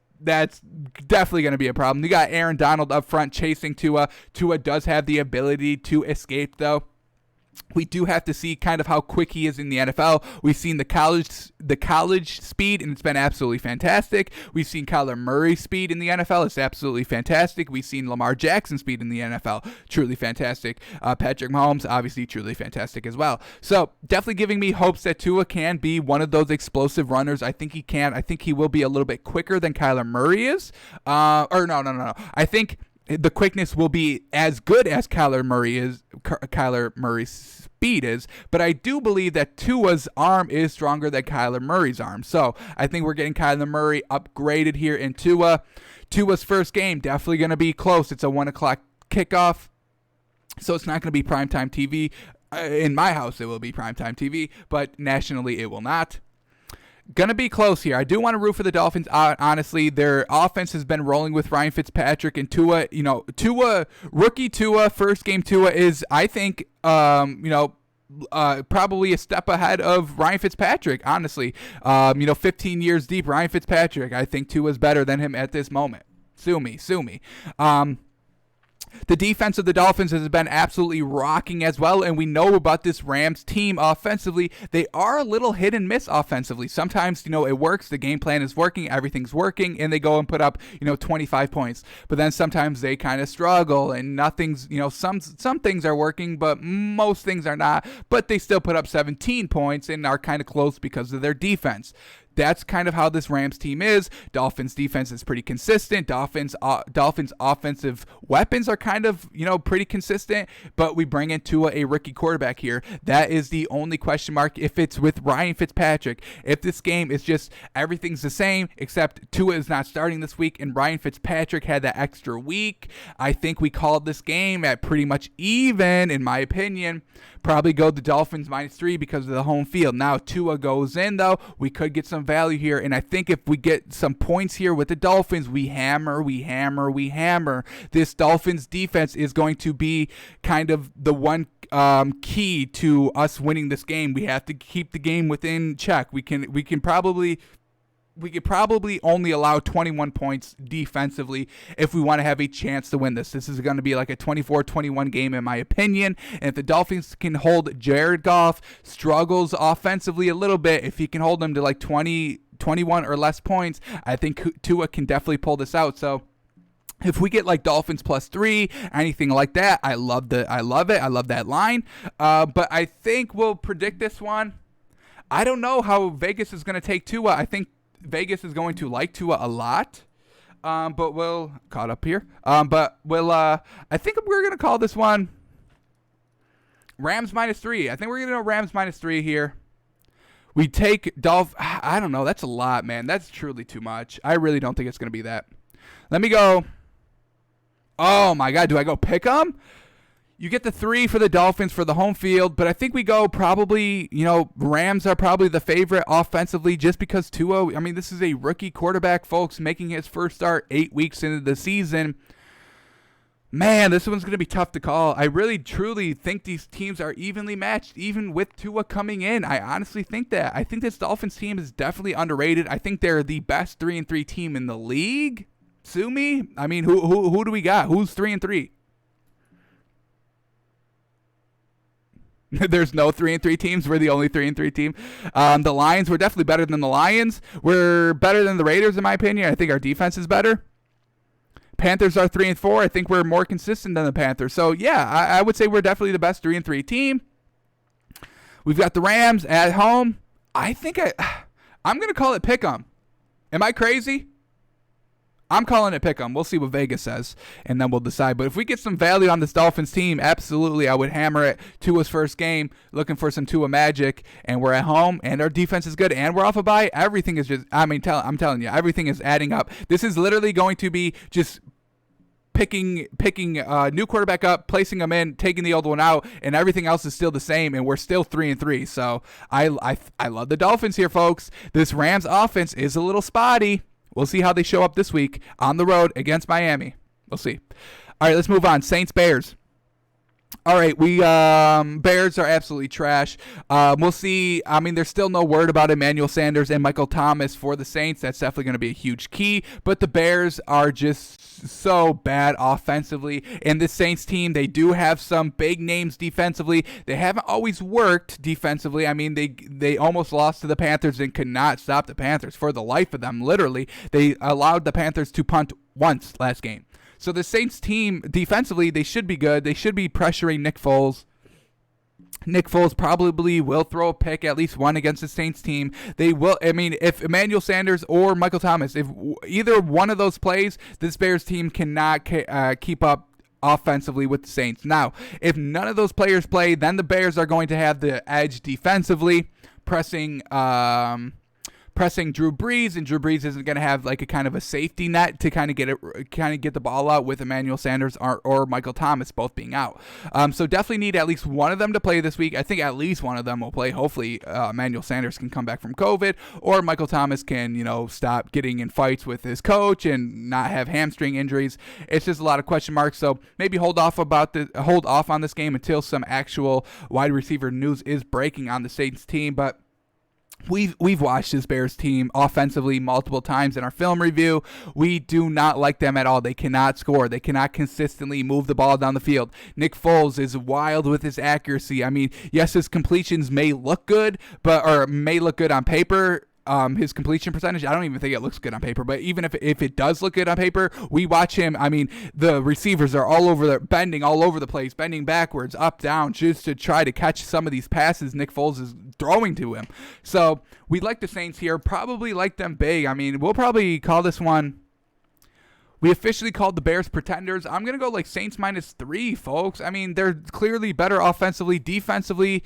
definitely going to be a problem. You got Aaron Donald up front chasing Tua. Tua does have the ability to escape, though. We do have to see kind of how quick he is in the NFL. We've seen the college speed, and it's been absolutely fantastic. We've seen Kyler Murray's speed in the NFL. It's absolutely fantastic. We've seen Lamar Jackson's speed in the NFL. Truly fantastic. Patrick Mahomes, obviously, truly fantastic as well. So definitely giving me hopes that Tua can be one of those explosive runners. I think he can. I think he will be a little bit quicker than Kyler Murray is. No. I think the quickness will be as good as Kyler Murray's speed is, but I do believe that Tua's arm is stronger than Kyler Murray's arm. So I think we're getting Kyler Murray upgraded here in Tua. Tua's first game, definitely going to be close. It's a 1 o'clock kickoff, so it's not going to be primetime TV. In my house, it will be primetime TV, but nationally, it will not. Gonna be close here. I do want to root for the Dolphins. Honestly, their offense has been rolling with Ryan Fitzpatrick and Tua. Rookie Tua, first game Tua is, I think, probably a step ahead of Ryan Fitzpatrick. Honestly, 15 years deep, Ryan Fitzpatrick. I think Tua's better than him at this moment. Sue me. The defense of the Dolphins has been absolutely rocking as well, and we know about this Rams team offensively. They are a little hit and miss offensively. Sometimes, it works, the game plan is working, everything's working, and they go and put up, 25 points. But then sometimes they kind of struggle, and nothing's, some things are working, but most things are not. But they still put up 17 points and are kind of close because of their defense. That's kind of how this Rams team is. Dolphins defense is pretty consistent. Dolphins offensive weapons are kind of, pretty consistent, but we bring in Tua, a rookie quarterback here. That is the only question mark if it's with Ryan Fitzpatrick. If this game is just everything's the same, except Tua is not starting this week and Ryan Fitzpatrick had that extra week, I think we called this game at pretty much even, in my opinion. Probably go the Dolphins -3 because of the home field. Now Tua goes in, though. We could get some value here, and I think if we get some points here with the Dolphins, we hammer. This Dolphins defense is going to be kind of the one key to us winning this game. We have to keep the game within check. We could probably only allow 21 points defensively if we want to have a chance to win this. This is going to be like a 24-21 game in my opinion. And if the Dolphins can hold Jared Goff, struggles offensively a little bit, if he can hold them to like 20, 21 or less points, I think Tua can definitely pull this out. So if we get like Dolphins +3, anything like that, I love it. I love that line. But I think we'll predict this one. I don't know how Vegas is going to take Tua. I think Vegas is going to like Tua a lot, but we'll caught up here. But we'll I think we're gonna call this one Rams -3. I think we're gonna go Rams -3 here. We take I don't know. That's a lot, man. That's truly too much. I really don't think it's gonna be that. Let me go. Oh my God, do I go pick 'em? You get the 3 for the Dolphins for the home field, but I think we go probably, Rams are probably the favorite offensively just because Tua, this is a rookie quarterback, folks, making his first start 8 weeks into the season. Man, this one's going to be tough to call. I really, truly think these teams are evenly matched, even with Tua coming in. I honestly think that. I think this Dolphins team is definitely underrated. I think they're the best 3-3 team in the league. Sue me? Who do we got? Who's 3-3? There's no 3-3 teams. We're the only 3-3 team. The Lions were definitely better than the Lions. We're better than the Raiders, in my opinion. I think our defense is better. Panthers are 3-4. I think we're more consistent than the Panthers. So, yeah, I would say we're definitely the best 3-3 team. We've got the Rams at home. I think I'm going to call it pick'em. Am I crazy? I'm calling it pick'em. We'll see what Vegas says, and then we'll decide. But if we get some value on this Dolphins team, absolutely, I would hammer it. Tua's first game, looking for some Tua magic, and we're at home, and our defense is good, and we're off a bye. Everything is just, I'm telling you, everything is adding up. This is literally going to be just picking a new quarterback up, placing them in, taking the old one out, and everything else is still the same, and we're still 3-3. So I love the Dolphins here, folks. This Rams offense is a little spotty. We'll see how they show up this week on the road against Miami. We'll see. All right, let's move on. Saints-Bears. All right, Bears are absolutely trash. We'll see. There's still no word about Emmanuel Sanders and Michael Thomas for the Saints. That's definitely going to be a huge key. But the Bears are just so bad offensively. And the Saints team, they do have some big names defensively. They haven't always worked defensively. They almost lost to the Panthers and could not stop the Panthers for the life of them, literally. They allowed the Panthers to punt once last game. So the Saints team, defensively, they should be good. They should be pressuring Nick Foles. Nick Foles probably will throw a pick, at least one against the Saints team. They will. If Emmanuel Sanders or Michael Thomas, if either one of those plays, this Bears team cannot keep up offensively with the Saints. Now, if none of those players play, then the Bears are going to have the edge defensively, pressing Drew Brees, and Drew Brees isn't going to have like a kind of a safety net to kind of get the ball out with Emmanuel Sanders or Michael Thomas both being out. So definitely need at least one of them to play this week. I think at least one of them will play. Hopefully, Emmanuel Sanders can come back from COVID, or Michael Thomas can stop getting in fights with his coach and not have hamstring injuries. It's just a lot of question marks. So maybe hold off on this game until some actual wide receiver news is breaking on the Saints team, but We've watched this Bears team offensively multiple times in our film review. We do not like them at all. They cannot score. They cannot consistently move the ball down the field. Nick Foles is wild with his accuracy. I mean, yes, his completions may look good, or may look good on paper. His completion percentage, I don't even think it looks good on paper, but even if it does look good on paper, we watch him. I mean, the receivers are all over bending all over the place, bending backwards, up, down, just to try to catch some of these passes Nick Foles is throwing to him. So we like the Saints here, probably like them big. I mean, we'll probably call this one. We officially called the Bears pretenders. I'm going to go like Saints -3, folks. I mean, they're clearly better offensively, defensively.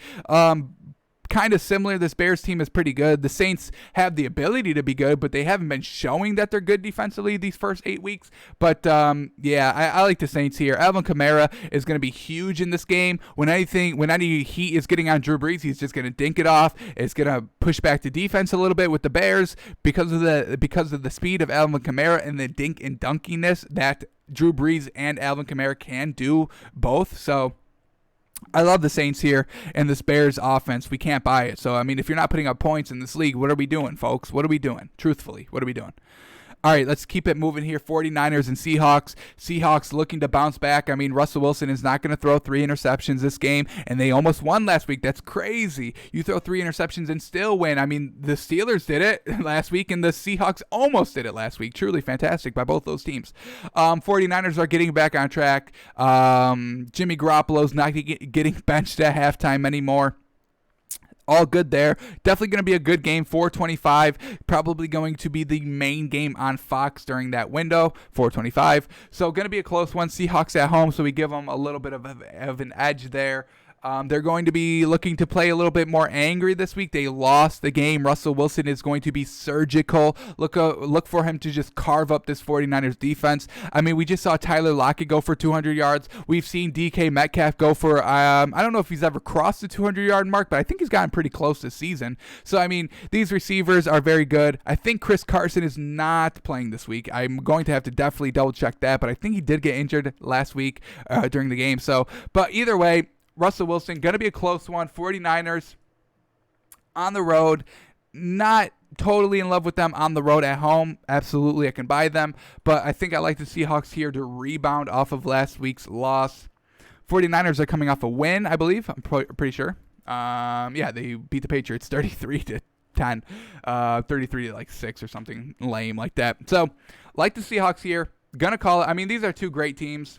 Kind of similar. This Bears team is pretty good. The Saints have the ability to be good, but they haven't been showing that they're good defensively these first 8 weeks. But yeah, I like the Saints here. Alvin Kamara is going to be huge in this game. When any heat is getting on Drew Brees, he's just going to dink it off. It's going to push back the defense a little bit with the Bears because of the speed of Alvin Kamara and the dink and dunkiness that Drew Brees and Alvin Kamara can do both. So I love the Saints here and this Bears offense. We can't buy it. So, I mean, if you're not putting up points in this league, what are we doing, folks? What are we doing? Truthfully, what are we doing? All right, let's keep it moving here. 49ers and Seahawks. Seahawks looking to bounce back. I mean, Russell Wilson is not going to throw 3 interceptions this game, and they almost won last week. That's crazy. You throw 3 interceptions and still win. I mean, the Steelers did it last week, and the Seahawks almost did it last week. Truly fantastic by both those teams. 49ers are getting back on track. Jimmy Garoppolo's not getting benched at halftime anymore. All good there. Definitely going to be a good game. 4:25. Probably going to be the main game on Fox during that window. 4:25. So going to be a close one. Seahawks at home, so we give them a little bit of an edge there. They're going to be looking to play a little bit more angry this week. They lost the game. Russell Wilson is going to be surgical. Look for him to just carve up this 49ers defense. I mean, we just saw Tyler Lockett go for 200 yards. We've seen DK Metcalf go for, I don't know if he's ever crossed the 200-yard mark, but I think he's gotten pretty close this season. So, I mean, these receivers are very good. I think Chris Carson is not playing this week. I'm going to have to definitely double-check that, but I think he did get injured last week during the game. So, but either way, Russell Wilson, going to be a close one. 49ers on the road. Not totally in love with them on the road. At home, absolutely, I can buy them. But I think I like the Seahawks here to rebound off of last week's loss. 49ers are coming off a win, I believe. I'm pretty sure. Yeah, they beat the Patriots 33-10. 33-6 or something lame like that. So, like the Seahawks here. Going to call it. I mean, these are two great teams.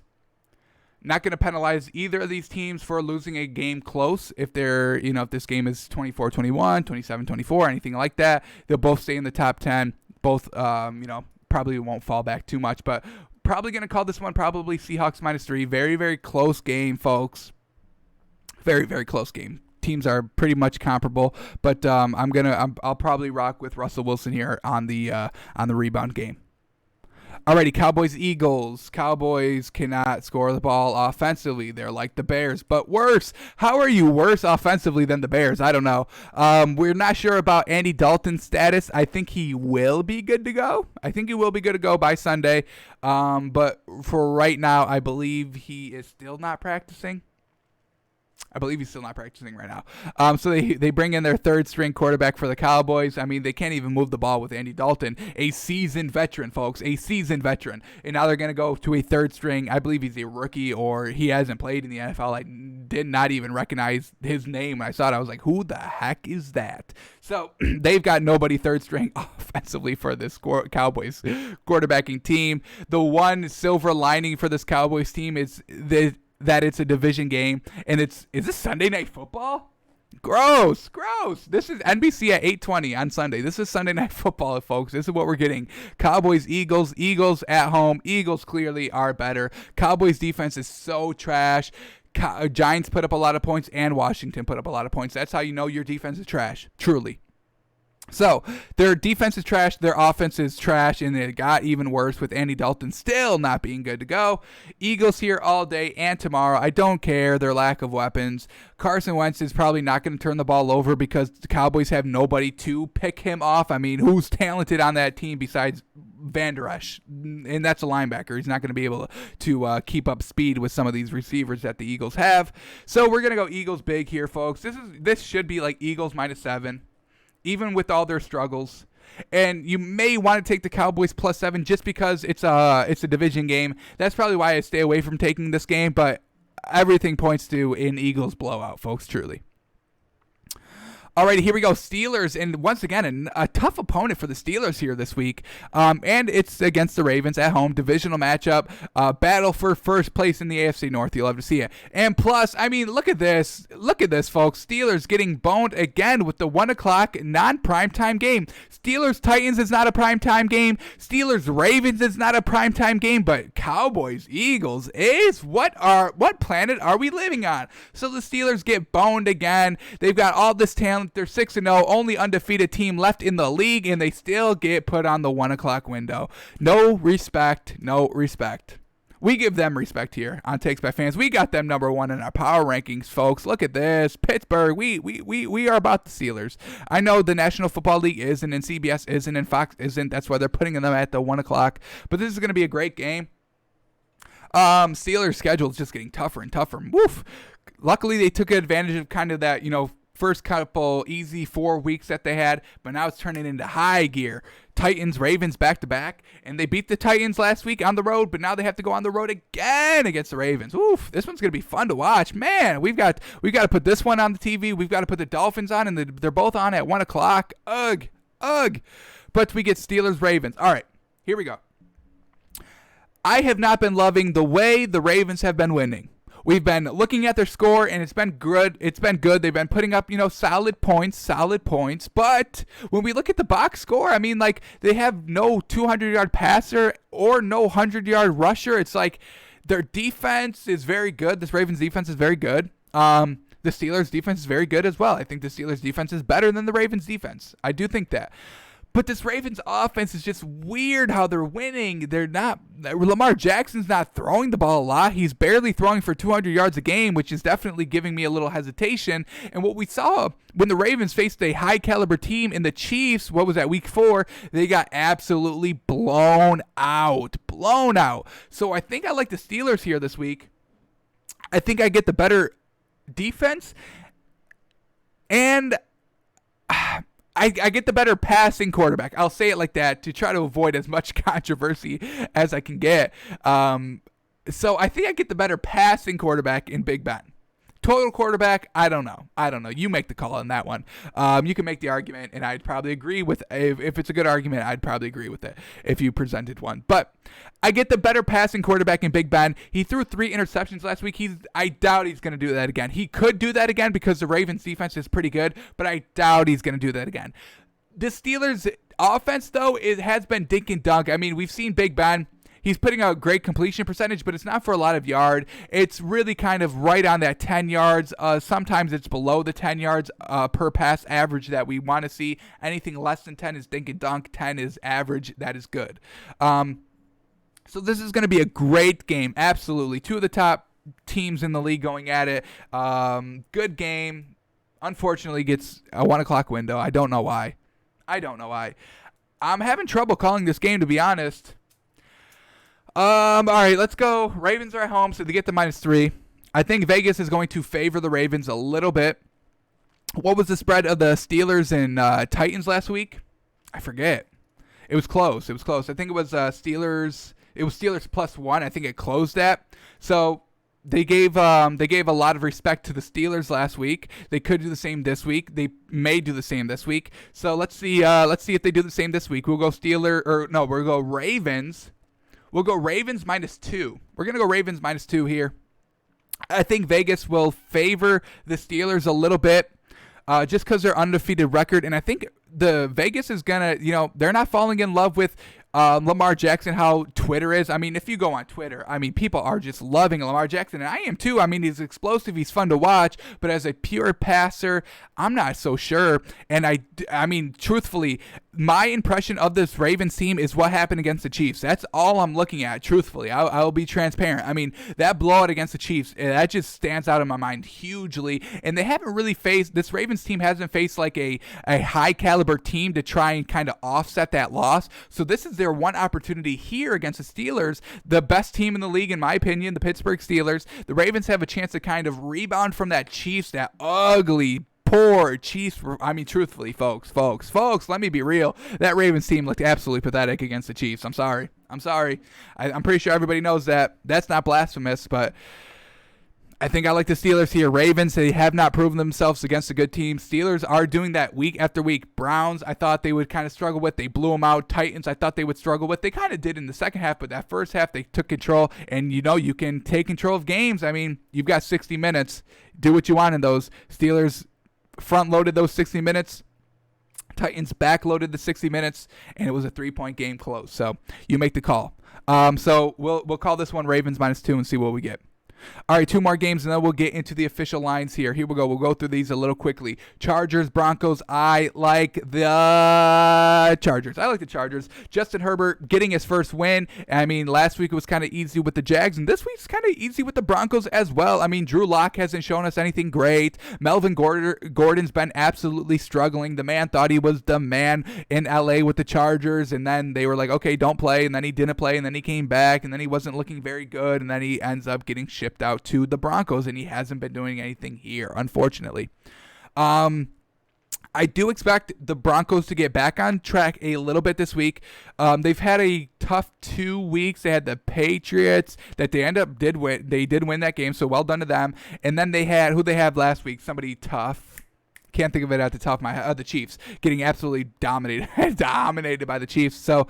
Not going to penalize either of these teams for losing a game close. If if this game is 24-21, 27-24, anything like that, they'll both stay in the top 10. Both, probably won't fall back too much, but probably going to call this one probably Seahawks -3. Very, very close game, folks. Very, very close game. Teams are pretty much comparable, but I'll probably rock with Russell Wilson here on the rebound game. Alrighty, Cowboys-Eagles. Cowboys cannot score the ball offensively. They're like the Bears, but worse. How are you worse offensively than the Bears? I don't know. We're not sure about Andy Dalton's status. I think he will be good to go. By Sunday. But for right now, I believe he is still not practicing. I believe he's still not practicing right now. So they bring in their third-string quarterback for the Cowboys. I mean, they can't even move the ball with Andy Dalton, a seasoned veteran, folks, a seasoned veteran. And now they're going to go to a third-string. I believe he's a rookie or he hasn't played in the NFL. I did not even recognize his name when I saw it. I was like, who the heck is that? So they've got nobody third-string offensively for this Cowboys quarterbacking team. The one silver lining for this Cowboys team is that it's a division game, and is this Sunday Night Football? Gross. This is NBC at 8:20 on Sunday. This is Sunday Night Football, folks. This is what we're getting. Cowboys, Eagles at home. Eagles clearly are better. Cowboys defense is so trash. Giants put up a lot of points, and Washington put up a lot of points. That's how you know your defense is trash, truly. So, their defense is trash, their offense is trash, and it got even worse with Andy Dalton still not being good to go. Eagles here all day and tomorrow. I don't care their lack of weapons. Carson Wentz is probably not going to turn the ball over because the Cowboys have nobody to pick him off. I mean, who's talented on that team besides Van Der Esch? And that's a linebacker. He's not going to be able to keep up speed with some of these receivers that the Eagles have. So, we're going to go Eagles big here, folks. This should be like Eagles -7. even with all their struggles. And you may want to take the Cowboys +7 just because it's a division game. That's probably why I stay away from taking this game, but everything points to an Eagles blowout, folks, truly. Alrighty, here we go. Steelers, and once again, a tough opponent for the Steelers here this week. And it's against the Ravens at home, divisional matchup, battle for first place in the AFC North. You'll love to see it. And plus, I mean, look at this. Look at this, folks. Steelers getting boned again with the 1 o'clock non-primetime game. Steelers-Titans is not a primetime game. Steelers-Ravens is not a primetime game, but Cowboys-Eagles is. What planet are we living on? So the Steelers get boned again. They've got all this talent. They're 6-0, only undefeated team left in the league, and they still get put on the 1 o'clock window. No respect. We give them respect here on Takes by Fans. We got them number 1 in our power rankings, folks. Look at this. Pittsburgh, we are about the Steelers. I know the National Football League isn't, and CBS isn't, and Fox isn't. That's why they're putting them at the 1 o'clock. But this is going to be a great game. Steelers' schedule is just getting tougher and tougher. Woof. Luckily, they took advantage of kind of that, first couple easy 4 weeks that they had, but now it's turning into high gear. Titans, Ravens back-to-back, and they beat the Titans last week on the road, but now they have to go on the road again against the Ravens. Oof, this one's going to be fun to watch. Man, we've got to put this one on the TV. We've got to put the Dolphins on, and they're both on at 1 o'clock. Ugh. But we get Steelers, Ravens. All right, here we go. I have not been loving the way the Ravens have been winning. We've been looking at their score, and it's been good. They've been putting up, solid points. But when we look at the box score, I mean, like, they have no 200-yard passer or no 100-yard rusher. It's like their defense is very good. This Ravens defense is very good. The Steelers defense is very good as well. I think the Steelers defense is better than the Ravens defense. I do think that. But this Ravens offense is just weird how they're winning. Lamar Jackson's not throwing the ball a lot. He's barely throwing for 200 yards a game, which is definitely giving me a little hesitation. And what we saw when the Ravens faced a high-caliber team in the Chiefs, what was that, week 4, they got absolutely blown out. So I think I like the Steelers here this week. I think I get the better defense. And I get the better passing quarterback. I'll say it like that to try to avoid as much controversy as I can get. So I think I get the better passing quarterback in Big Ben. Total quarterback, I don't know. You make the call on that one. You can make the argument, and I'd probably agree with if it's a good argument, I'd probably agree with it if you presented one. But I get the better passing quarterback in Big Ben. He threw 3 interceptions last week. I doubt he's going to do that again. He could do that again because the Ravens defense is pretty good, but I doubt he's going to do that again. The Steelers offense, though, it has been dink and dunk. I mean, we've seen Big Ben. He's putting out great completion percentage, but it's not for a lot of yard. It's really kind of right on that 10 yards. Sometimes it's below the 10 yards per pass average that we want to see. Anything less than 10 is dink and dunk. 10 is average. That is good. So this is going to be a great game. Absolutely. 2 of the top teams in the league going at it. Good game. Unfortunately, gets a 1 o'clock window. I don't know why. I'm having trouble calling this game, to be honest. All right, let's go. Ravens are at home, so they get the -3. I think Vegas is going to favor the Ravens a little bit. What was the spread of the Steelers and Titans last week? I forget. It was close. I think it was Steelers. It was Steelers +1. I think it closed at. So they gave a lot of respect to the Steelers last week. They could do the same this week. They may do the same this week. So let's see if they do the same this week. We'll go we'll go Ravens. We'll go Ravens -2. We're going to go Ravens -2 here. I think Vegas will favor the Steelers a little bit just because they're undefeated record. And I think the Vegas is going to, they're not falling in love with Lamar Jackson, how Twitter is. I mean, if you go on Twitter, I mean, people are just loving Lamar Jackson, and I am too. I mean, he's explosive, he's fun to watch, but as a pure passer, I'm not so sure. And I mean, truthfully, my impression of this Ravens team is what happened against the Chiefs. That's all I'm looking at, truthfully. I'll be transparent. I mean, that blowout against the Chiefs, that just stands out in my mind hugely. And they haven't really faced, this Ravens team hasn't faced like a high caliber team to try and kind of offset that loss. So this is their one opportunity here against the Steelers, the best team in the league, in my opinion, the Pittsburgh Steelers. The Ravens have a chance to kind of rebound from that Chiefs, that ugly poor Chiefs. Truthfully, folks, let me be real. That Ravens team looked absolutely pathetic against the Chiefs. I'm sorry. I'm pretty sure everybody knows that. That's not blasphemous, but I think I like the Steelers here. Ravens, they have not proven themselves against a good team. Steelers are doing that week after week. Browns, I thought they would kind of struggle with. They blew them out. Titans, I thought they would struggle with. They kind of did in the second half, but that first half, they took control. And, you can take control of games. You've got 60 minutes. Do what you want in those. Steelers front-loaded those 60 minutes. Titans back-loaded the 60 minutes, and it was a 3-point game close. So you make the call. So we'll call this one Ravens -2 and see what we get. All right, 2 more games, and then we'll get into the official lines here. Here we go. We'll go through these a little quickly. Chargers, Broncos. I like the Chargers. Justin Herbert getting his first win. Last week it was kind of easy with the Jags, and this week's kind of easy with the Broncos as well. Drew Lock hasn't shown us anything great. Melvin Gordon's been absolutely struggling. The man thought he was the man in LA with the Chargers, and then they were like, okay, don't play, and then he didn't play, and then he came back, and then he wasn't looking very good, and then he ends up getting shipped out to the Broncos, and he hasn't been doing anything here, unfortunately. I do expect the Broncos to get back on track a little bit this week. They've had a tough 2 weeks. They had the Patriots that they did win. They did win that game, so well done to them. And then they had who they have last week, somebody tough. Can't think of it at the top of my head. The Chiefs getting absolutely dominated by the Chiefs. So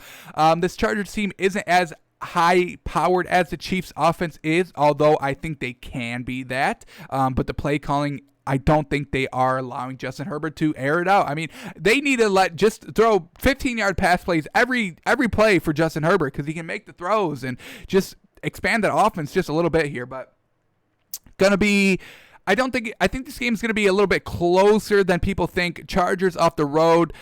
this Chargers team isn't as high-powered as the Chiefs' offense is, although I think they can be that. But the play calling, I don't think they are allowing Justin Herbert to air it out. They need to just throw 15-yard pass plays every play for Justin Herbert because he can make the throws and just expand that offense just a little bit here. But I think this game is going to be a little bit closer than people think. Chargers on the road.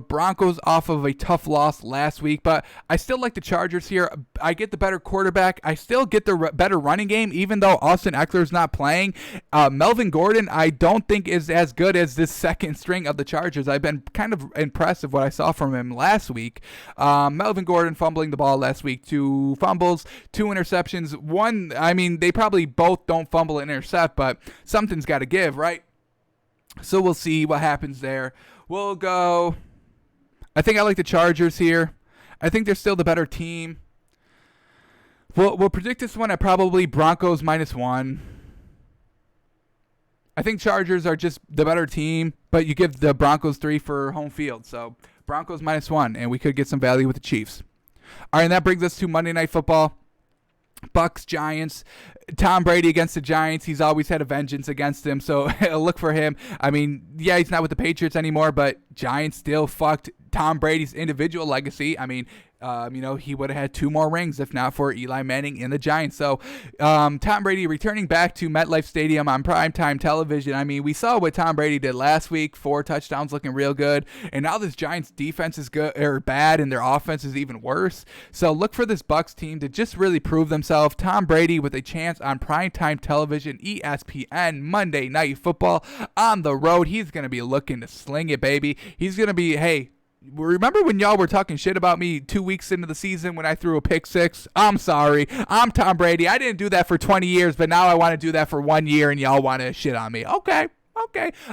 Broncos off of a tough loss last week, but I still like the Chargers here. I get the better quarterback. I still get the better running game, even though Austin Eckler's not playing. Melvin Gordon, I don't think is as good as this second string of the Chargers. I've been kind of impressed with what I saw from him last week. Melvin Gordon fumbling the ball last week. 2 fumbles, 2 interceptions. They probably both don't fumble and intercept, but something's got to give, right? So we'll see what happens there. We'll go. I think I like the Chargers here. I think they're still the better team. We'll predict this one at probably Broncos -1. I think Chargers are just the better team, but you give the Broncos 3 for home field. So Broncos -1, and we could get some value with the Chiefs. All right, and that brings us to Monday Night Football. Bucks, Giants. Tom Brady against the Giants. He's always had a vengeance against him, so look for him. He's not with the Patriots anymore, but Giants still fucked Tom Brady's individual legacy. He would have had 2 more rings if not for Eli Manning and the Giants. So Tom Brady returning back to MetLife Stadium on primetime television. We saw what Tom Brady did last week, 4 touchdowns, looking real good. And now this Giants defense is good or bad, and their offense is even worse. So look for this Bucks team to just really prove themselves. Tom Brady with a chance on primetime television, ESPN, Monday Night Football on the road. He's going to be looking to sling it, baby. He's going to be, hey, remember when y'all were talking shit about me 2 weeks into the season when I threw a pick 6? I'm sorry. I'm Tom Brady. I didn't do that for 20 years, but now I want to do that for 1 year, and y'all want to shit on me. Okay.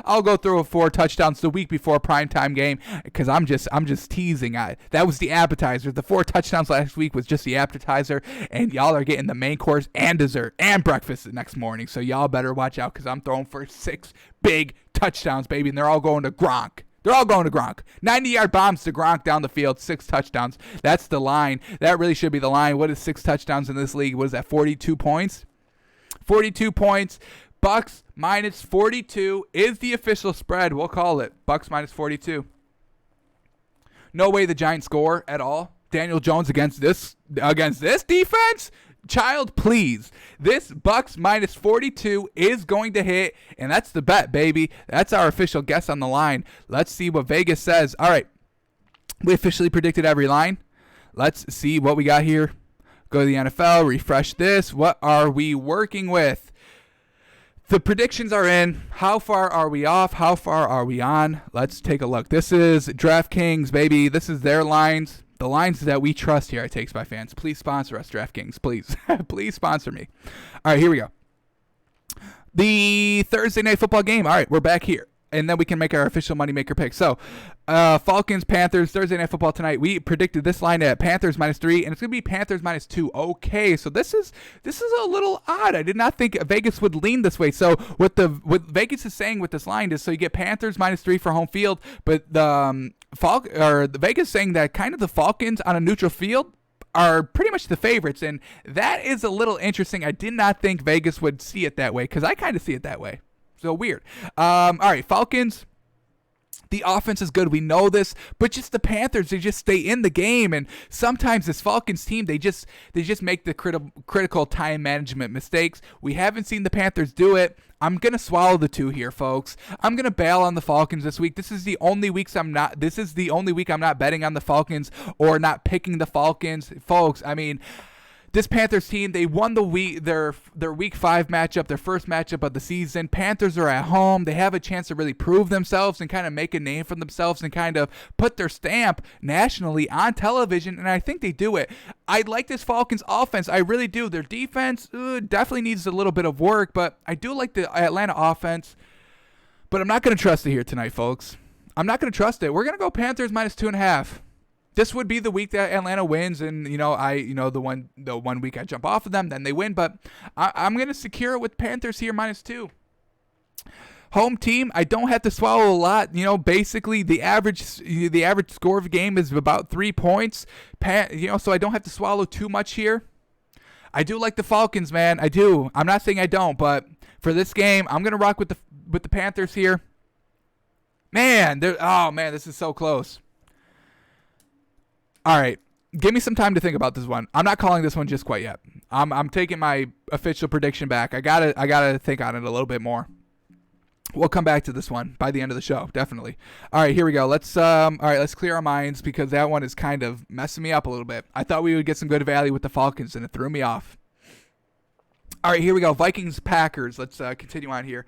I'll go through 4 touchdowns the week before a primetime game because I'm just teasing. That was the appetizer. The 4 touchdowns last week was just the appetizer, and y'all are getting the main course and dessert and breakfast the next morning. So y'all better watch out because I'm throwing for 6 big touchdowns, baby, and they're all going to Gronk. 90-yard bombs to Gronk down the field, 6 touchdowns. That's the line. That really should be the line. What is 6 touchdowns in this league? What is that, 42 points? 42 points. Bucks -42 is the official spread. We'll call it. Bucks -42. No way the Giants score at all. Daniel Jones against this defense? Child, please. This Bucks -42 is going to hit, and that's the bet, baby. That's our official guess on the line. Let's see what Vegas says. All right. We officially predicted every line. Let's see what we got here. Go to the NFL, refresh this. What are we working with? The predictions are in. How far are we off? How far are we on? Let's take a look. This is DraftKings, baby. This is their lines. The lines that we trust here at Takes by Fans. Please sponsor us, DraftKings. Please. Please sponsor me. All right, here we go. The Thursday Night Football game. All right, we're back here. and then we can make our official moneymaker pick. So, Falcons, Panthers, Thursday Night Football tonight. We predicted this line at Panthers -3, and it's going to be Panthers -2. Okay, so this is a little odd. I did not think Vegas would lean this way. So what Vegas is saying with this line is, so you get Panthers -3 for home field, but the the Vegas saying that kind of the Falcons on a neutral field are pretty much the favorites, and that is a little interesting. I did not think Vegas would see it that way, because I kind of see it that way. So weird. All right, Falcons. The offense is good. We know this, but just the Panthers, they just stay in the game, and sometimes this Falcons team, they just make the critical time management mistakes. We haven't seen the Panthers do it. I'm gonna swallow the 2 here, folks. I'm gonna bail on the Falcons this week. This is the only week I'm not betting on the Falcons or not picking the Falcons, folks. I mean, this Panthers team, they won their week 5 matchup, their first matchup of the season. Panthers are at home. They have a chance to really prove themselves and kind of make a name for themselves and kind of put their stamp nationally on television, and I think they do it. I like this Falcons offense. I really do. Their defense definitely needs a little bit of work, but I do like the Atlanta offense. But I'm not going to trust it here tonight, folks. I'm not going to trust it. We're going to go Panthers -2.5. This would be the week that Atlanta wins, and the one week I jump off of them, then they win. But I'm gonna secure it with Panthers here -2. Home team, I don't have to swallow a lot. Basically the average score of a game is about 3 points. So I don't have to swallow too much here. I do like the Falcons, man. I do. I'm not saying I don't, but for this game, I'm gonna rock with the Panthers here. Man, this is so close. All right, give me some time to think about this one. I'm not calling this one just quite yet. I'm taking my official prediction back. I gotta think on it a little bit more. We'll come back to this one by the end of the show, definitely. All right, here we go. Let's clear our minds, because that one is kind of messing me up a little bit. I thought we would get some good value with the Falcons, and it threw me off. All right, here we go. Vikings, Packers. Let's continue on here.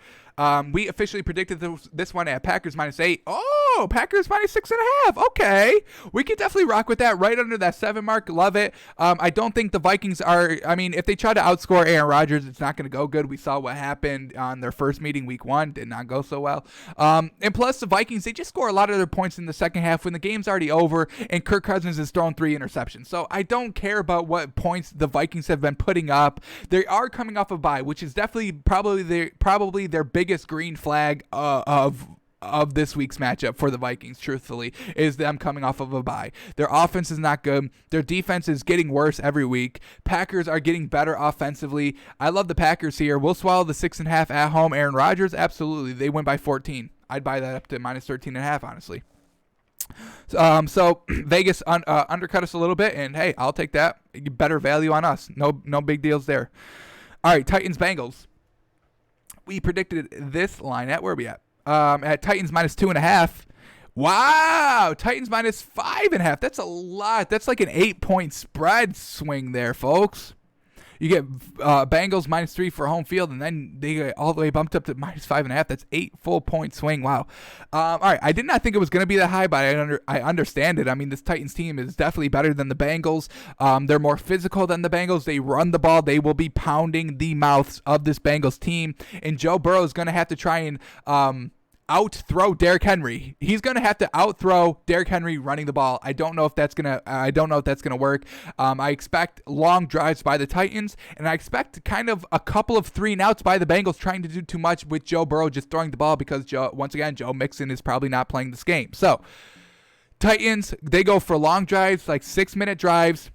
We officially predicted this one at Packers -8. Oh, Packers -6.5. Okay. We could definitely rock with that, right under that 7 mark. Love it. I don't think the Vikings are, if they try to outscore Aaron Rodgers, it's not going to go good. We saw what happened on their first meeting week 1. Did not go so well. And plus, the Vikings, they just score a lot of their points in the second half when the game's already over and Kirk Cousins has thrown 3 interceptions. So I don't care about what points the Vikings have been putting up. They are coming off a bye, which is definitely probably their biggest green flag of this week's matchup for the Vikings, truthfully, is them coming off of a bye. Their offense is not good. Their defense is getting worse every week. Packers are getting better offensively. I love the Packers here. We'll swallow the 6.5 at home. Aaron Rodgers, absolutely. They win by 14. I'd buy that up to -13.5, honestly. So Vegas undercut us a little bit, and hey, I'll take that. Better value on us. No big deals there. All right, Titans, Bengals. We predicted this line at, where are we at? At Titans -2.5. Wow, Titans -5.5. That's a lot. That's like an 8-point spread swing there, folks. You get Bengals -3 for home field, and then they get all the way bumped up to -5.5. That's 8 full point swing. Wow. All right, I did not think it was going to be that high, but I understand it. I mean, this Titans team is definitely better than the Bengals. They're more physical than the Bengals. They run the ball. They will be pounding the mouths of this Bengals team, and Joe Burrow is going to have to try and out-throw Derrick Henry. He's going to have to out-throw Derrick Henry running the ball. I don't know if that's gonna work. I expect long drives by the Titans, and I expect kind of a couple of 3-and-outs by the Bengals trying to do too much with Joe Burrow just throwing the ball, because Joe Mixon is probably not playing this game. So Titans, they go for long drives, like 6-minute drives.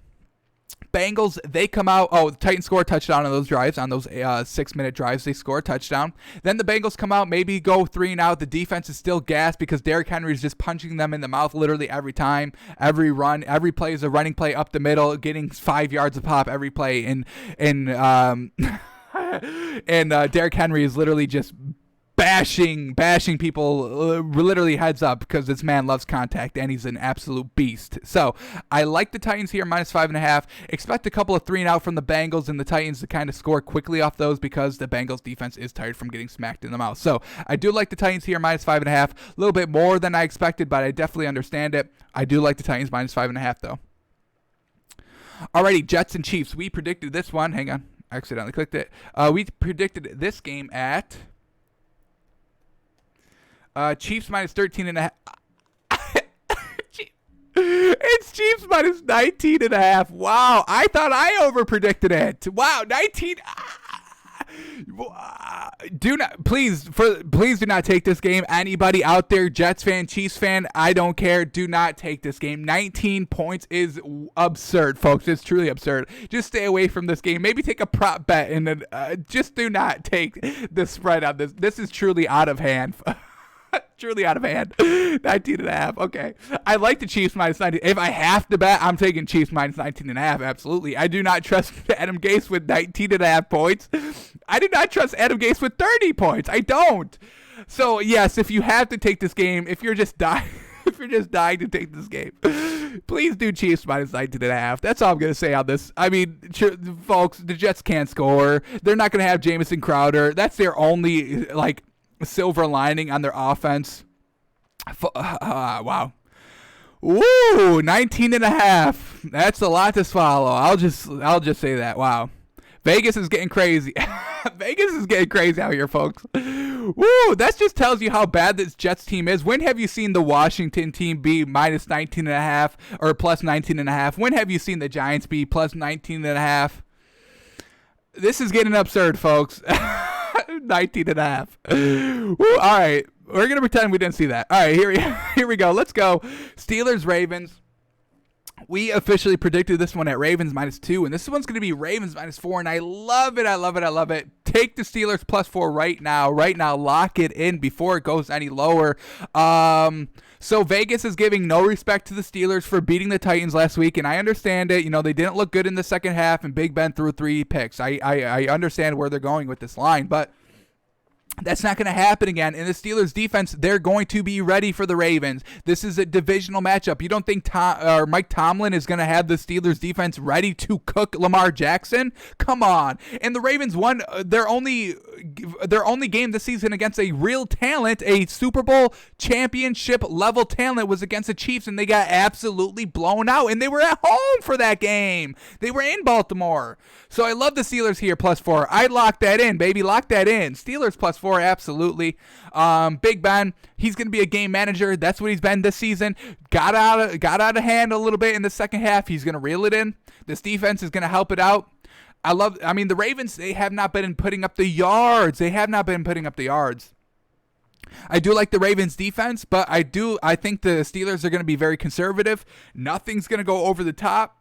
Bengals, they come out. Oh, the Titans score a touchdown on those drives, on those 6-minute drives. They score a touchdown. Then the Bengals come out, maybe go 3-and-out. The defense is still gassed because Derrick Henry is just punching them in the mouth literally every time. Every run, every play is a running play up the middle, getting 5 yards a pop every play. And Derrick Henry is literally just bashing people literally heads up, because this man loves contact and he's an absolute beast. So I like the Titans here -5.5. Expect a couple of 3-and-out from the Bengals, and the Titans to kind of score quickly off those, because the Bengals defense is tired from getting smacked in the mouth. So I do like the Titans here -5.5. A little bit more than I expected, but I definitely understand it. I do like the Titans -5.5 though. Alrighty, Jets and Chiefs. We predicted this one. Hang on, I accidentally clicked it. We predicted this game at Chiefs minus 13.5. It's Chiefs minus 19.5. Wow, I thought I over predicted it. Wow, 19. Do not please do not take this game. Anybody out there, Jets fan, Chiefs fan, I don't care. Do not take this game. 19 points is absurd, folks. It's truly absurd. Just stay away from this game. Maybe take a prop bet and then just do not take the spread on this. This is truly out of hand. Truly out of hand. 19.5. Okay. I like the Chiefs minus 19. If I have to bet, I'm taking Chiefs minus 19.5. Absolutely. I do not trust Adam Gase with 19.5 points. I do not trust Adam Gase with 30 points. I don't. So, yes, if you have to take this game, if you're just dying to take this game, please do Chiefs minus 19.5. That's all I'm going to say on this. I mean, folks, the Jets can't score. They're not going to have Jamison Crowder. That's their only, silver lining on their offense. Wow. Woo, 19.5. That's a lot to swallow. I'll just say that. Wow. Vegas is getting crazy. Vegas is getting crazy out here, folks. Woo, that just tells you how bad this Jets team is. When have you seen the Washington team be minus 19.5 or plus 19.5? When have you seen the Giants be plus 19.5? This is getting absurd, folks. 19.5. Woo, all right. We're going to pretend we didn't see that. All right, here we go. Let's go. Steelers, Ravens. We officially predicted this one at Ravens minus 2, and this one's going to be Ravens minus 4, and I love it. I love it. I love it. Take the Steelers plus 4 right now. Right now, lock it in before it goes any lower. So Vegas is giving no respect to the Steelers for beating the Titans last week, and I understand it. They didn't look good in the second half, and Big Ben threw 3 picks. I understand where they're going with this line, but that's not going to happen again. In the Steelers defense, they're going to be ready for the Ravens. This is a divisional matchup. You don't think Mike Tomlin is going to have the Steelers defense ready to cook Lamar Jackson? Come on. And the Ravens won their only game this season against a real talent, a Super Bowl championship level talent, was against the Chiefs, and they got absolutely blown out. And they were at home for that game. They were in Baltimore. So I love the Steelers here plus 4. I locked that in, baby. Lock that in. Steelers plus 4, absolutely. Big Ben, he's going to be a game manager. That's what he's been this season. Got out of hand a little bit in the second half. He's going to reel it in. This defense is going to help it out. The Ravens, they have not been putting up the yards. I do like the Ravens defense, but I think the Steelers are going to be very conservative. Nothing's going to go over the top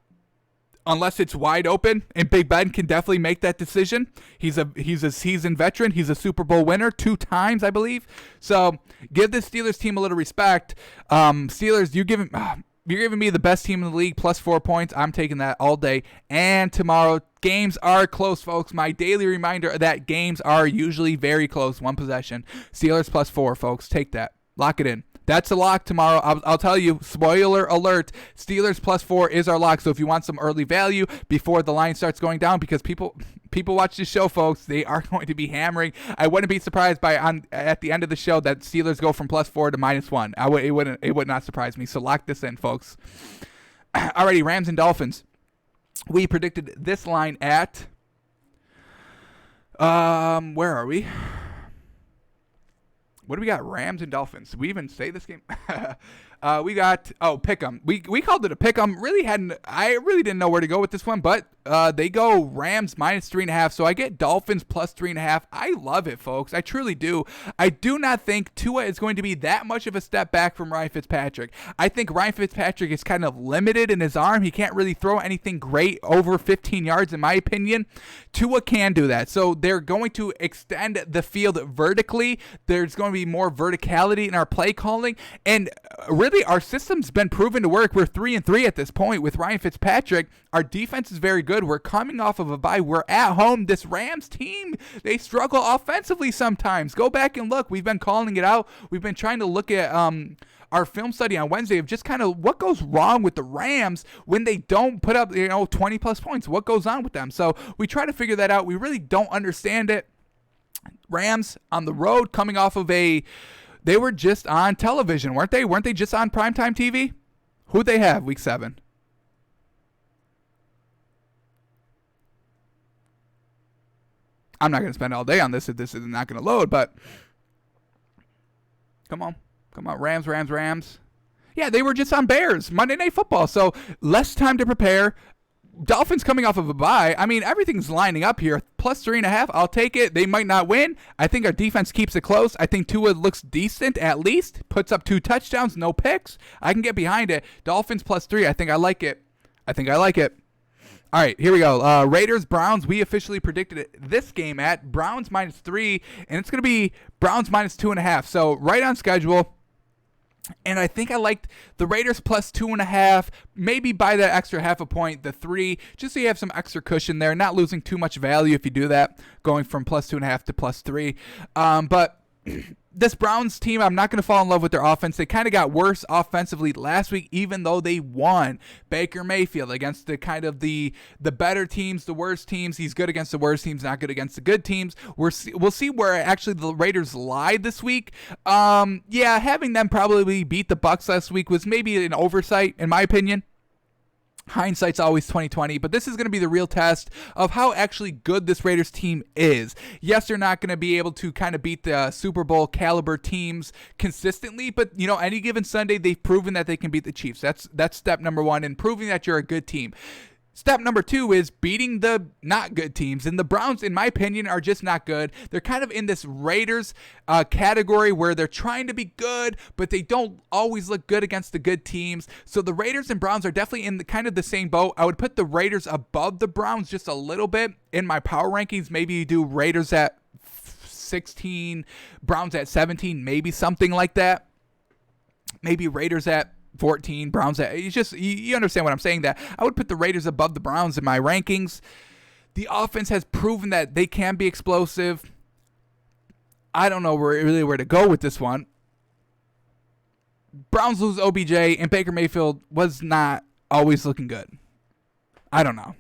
unless it's wide open, and Big Ben can definitely make that decision. He's a seasoned veteran. He's a Super Bowl winner 2 times, I believe. So give the Steelers team a little respect. Steelers, you're giving me the best team in the league, plus 4 points. I'm taking that all day. And tomorrow, games are close, folks. My daily reminder that games are usually very close, 1 possession. Steelers plus 4, folks. Take that. Lock it in. That's a lock tomorrow. I'll tell you, spoiler alert, Steelers plus 4 is our lock. So if you want some early value before the line starts going down, because people watch this show, folks, they are going to be hammering. I wouldn't be surprised at the end of the show that Steelers go from plus 4 to minus 1. It would not surprise me. So lock this in, folks. Alrighty, Rams and Dolphins. We predicted this line at where are we? What do we got? Rams and Dolphins. Did we even say this game? We got pick'em. We called it a pick'em. I really didn't know where to go with this one, but they go Rams minus 3.5. So I get Dolphins plus 3.5. I love it, folks. I truly do. I do not think Tua is going to be that much of a step back from Ryan Fitzpatrick. I think Ryan Fitzpatrick is kind of limited in his arm. He can't really throw anything great over 15 yards, in my opinion. Tua can do that. So they're going to extend the field vertically. There's going to be more verticality in our play calling, and really our system's been proven to work. We're 3-3 at this point with Ryan Fitzpatrick. Our defense is very good. We're coming off of a bye. We're at home. This Rams team, they struggle offensively sometimes. Go back and look. We've been calling it out. We've been trying to look at our film study on Wednesday of just kind of what goes wrong with the Rams when they don't put up 20 plus points. What goes on with them? So we try to figure that out. We really don't understand it. Rams on the road, coming off of they were just on television, weren't they? Weren't they just on primetime TV? Who'd they have week 7? I'm not going to spend all day on this if this is not going to load, but Come on. Rams. Yeah, they were just on Bears, Monday Night Football. So less time to prepare. Dolphins coming off of a bye. I mean, everything's lining up here. Plus 3.5. I'll take it. They might not win. I think our defense keeps it close. I think Tua looks decent at least. Puts up 2 touchdowns, no picks. I can get behind it. Dolphins plus 3. I think I like it. All right, here we go. Raiders, Browns. We officially predicted this game at Browns minus 3, and it's going to be Browns minus 2.5. So right on schedule. And I think I liked the Raiders plus 2.5, maybe by that extra half a point, the 3, just so you have some extra cushion there, not losing too much value if you do that, going from plus 2.5 to plus 3. But this Browns team, I'm not going to fall in love with their offense. They kind of got worse offensively last week, even though they won. Baker Mayfield against the kind of the better teams, the worst teams. He's good against the worst teams, not good against the good teams. We'll see where actually the Raiders lied this week. Yeah, having them probably beat the Bucs last week was maybe an oversight, in my opinion. Hindsight's always 20/20, but this is going to be the real test of how actually good this Raiders team is. Yes, they're not going to be able to kind of beat the Super Bowl caliber teams consistently, but any given Sunday they've proven that they can beat the Chiefs. That's step number 1 in proving that you're a good team. Step number 2 is beating the not good teams. And the Browns, in my opinion, are just not good. They're kind of in this Raiders category where they're trying to be good, but they don't always look good against the good teams. So the Raiders and Browns are definitely in kind of the same boat. I would put the Raiders above the Browns just a little bit in my power rankings. Maybe you do Raiders at 16, Browns at 17, maybe something like that. Maybe Raiders at 14, Browns at, you understand what I'm saying, that I would put the Raiders above the Browns in my rankings. The offense has proven that they can be explosive. I don't know really where to go with this one. Browns lose OBJ, and Baker Mayfield was not always looking good. I don't know.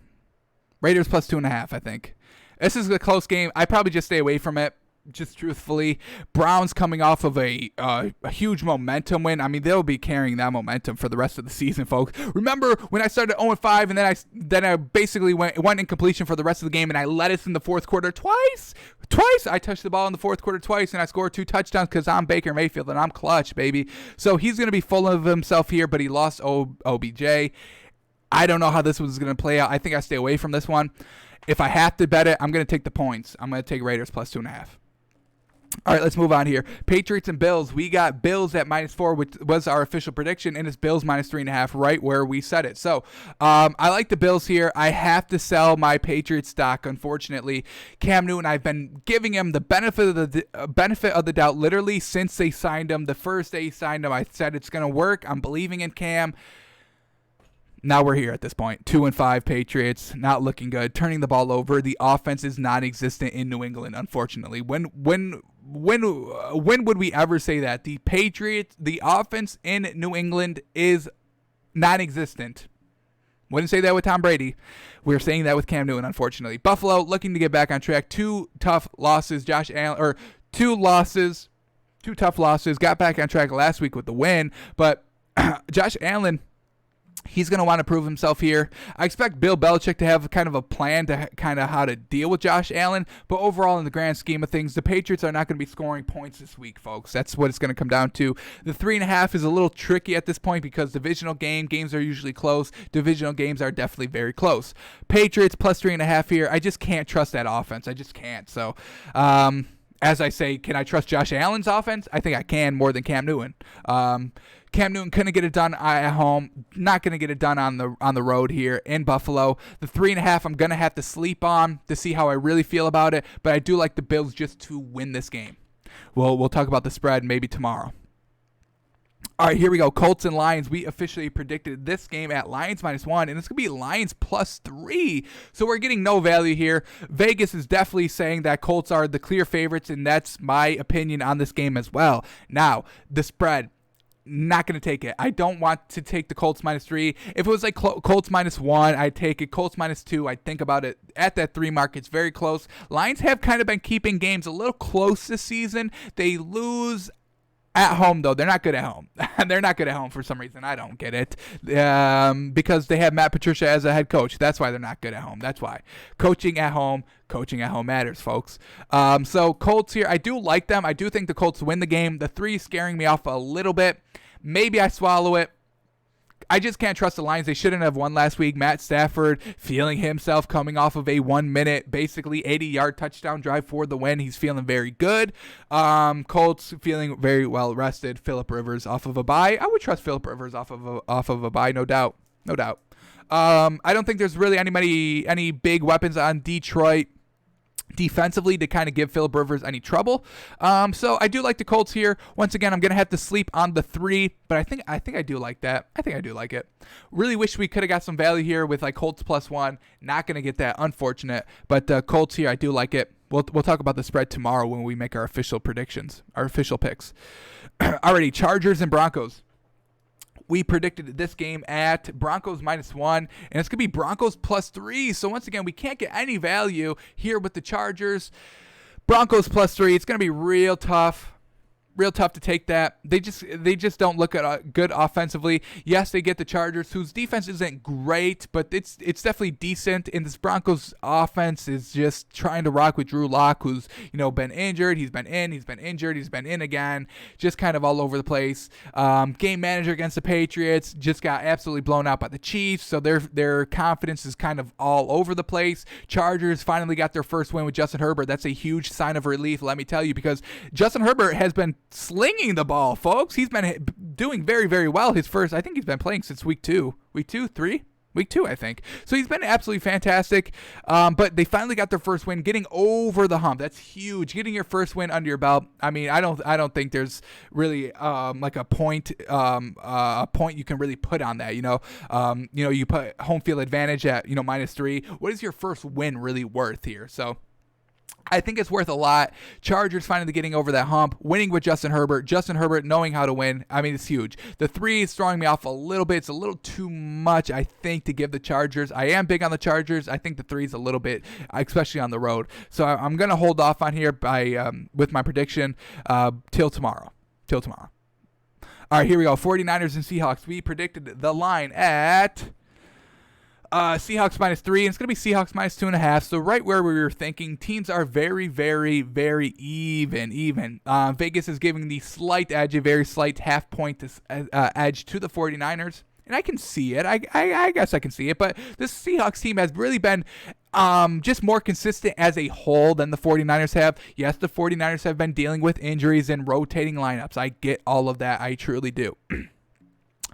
Raiders plus 2.5, I think. This is a close game. I probably just stay away from it. Just truthfully, Browns coming off of a huge momentum win. I mean, they'll be carrying that momentum for the rest of the season, folks. Remember when I started 0-5 and then I basically went in completion for the rest of the game, and I led us in the fourth quarter twice. I touched the ball in the fourth quarter twice, and I scored 2 touchdowns because I'm Baker Mayfield and I'm clutch, baby. So he's going to be full of himself here, but he lost OBJ. I don't know how this was going to play out. I think I stay away from this one. If I have to bet it, I'm going to take the points. I'm going to take Raiders plus 2.5. All right, let's move on here. Patriots and Bills. We got Bills at -4, which was our official prediction, and it's Bills -3.5, right where we said it. So I like the Bills here. I have to sell my Patriots stock, unfortunately. Cam Newton, I've been giving him the benefit of the doubt literally since they signed him. The first day he signed him, I said it's going to work. I'm believing in Cam. Now we're here at this point. 2-5 Patriots, not looking good. Turning the ball over. The offense is non-existent in New England, unfortunately. When would we ever say that? The Patriots, the offense in New England is non-existent. Wouldn't say that with Tom Brady. We're saying that with Cam Newton, unfortunately. Buffalo looking to get back on track. 2 tough losses. 2 tough losses. Got back on track last week with the win, but Josh Allen, he's going to want to prove himself here. I expect Bill Belichick to have kind of a plan to kind of how to deal with Josh Allen, but overall in the grand scheme of things, the Patriots are not going to be scoring points this week, folks. That's what it's going to come down to. The 3.5 is a little tricky at this point because divisional games are usually close. Divisional games are definitely very close. Patriots plus 3.5 here. I just can't trust that offense. I just can't. So, as I say, can I trust Josh Allen's offense? I think I can more than Cam Newton. Cam Newton couldn't get it done at home. Not going to get it done on the road here in Buffalo. The 3.5 I'm going to have to sleep on to see how I really feel about it, but I do like the Bills just to win this game. We'll talk about the spread maybe tomorrow. All right, here we go. Colts and Lions. We officially predicted this game at Lions -1, and it's going to be Lions +3. So we're getting no value here. Vegas is definitely saying that Colts are the clear favorites, and that's my opinion on this game as well. Now, the spread. Not going to take it. I don't want to take the Colts -3. If it was like Colts -1, I'd take it. Colts -2, I'd think about it. At that 3 mark, it's very close. Lions have kind of been keeping games a little close this season. They lose At home, though, they're not good at home. They're not good at home for some reason. I don't get it. Because they have Matt Patricia as a head coach. That's why they're not good at home. That's why. Coaching at home matters, folks. So Colts here, I do like them. I do think the Colts win the game. The 3 is scaring me off a little bit. Maybe I swallow it. I just can't trust the Lions. They shouldn't have won last week. Matt Stafford feeling himself coming off of a 1 minute, basically 80-yard touchdown drive for the win. He's feeling very good. Colts feeling very well rested. Phillip Rivers off of a bye. I would trust Phillip Rivers off of a bye, no doubt. I don't think there's really any big weapons on Detroit defensively to kind of give Phillip Rivers any trouble. So I do like the Colts here. Once again, I'm going to have to sleep on the 3, but I think I do like that. I think I do like it. Really wish we could have got some value here with like Colts +1. Not going to get that, unfortunate. But Colts here, I do like it. We'll talk about the spread tomorrow when we make our official predictions, our official picks. Alrighty, Chargers and Broncos. We predicted this game at Broncos -1, and it's going to be Broncos +3. So once again, we can't get any value here with the Chargers. Broncos +3, it's going to be real tough to take that. They just don't look good offensively. Yes, they get the Chargers, whose defense isn't great, but it's definitely decent. And this Broncos offense is just trying to rock with Drew Lock, who's been injured. He's been in, he's been injured, he's been in again. Just kind of all over the place. Game manager against the Patriots just got absolutely blown out by the Chiefs, so their confidence is kind of all over the place. Chargers finally got their first win with Justin Herbert. That's a huge sign of relief, let me tell you, because Justin Herbert has been slinging the ball, folks. He's been doing very, very well. I think he's been playing since week 2, I think. So he's been absolutely fantastic. But they finally got their first win, getting over the hump. That's huge. Getting your first win under your belt. I mean, I don't think there's really like a point you can really put on that. You put home field advantage at -3. What is your first win really worth here? So I think it's worth a lot. Chargers finally getting over that hump, winning with Justin Herbert. Justin Herbert knowing how to win. I mean, it's huge. The 3 is throwing me off a little bit. It's a little too much, I think, to give the Chargers. I am big on the Chargers. I think the 3 is a little bit, especially on the road. So I'm going to hold off on here with my prediction till tomorrow. All right, here we go. 49ers and Seahawks. We predicted the line at Seahawks -3, and it's going to be Seahawks -2.5. So right where we were thinking. Teams are very, very, very even. Vegas is giving the slight edge, a very slight half-point edge to the 49ers. And I can see it. I guess I can see it. But this Seahawks team has really been just more consistent as a whole than the 49ers have. Yes, the 49ers have been dealing with injuries and rotating lineups. I get all of that. I truly do.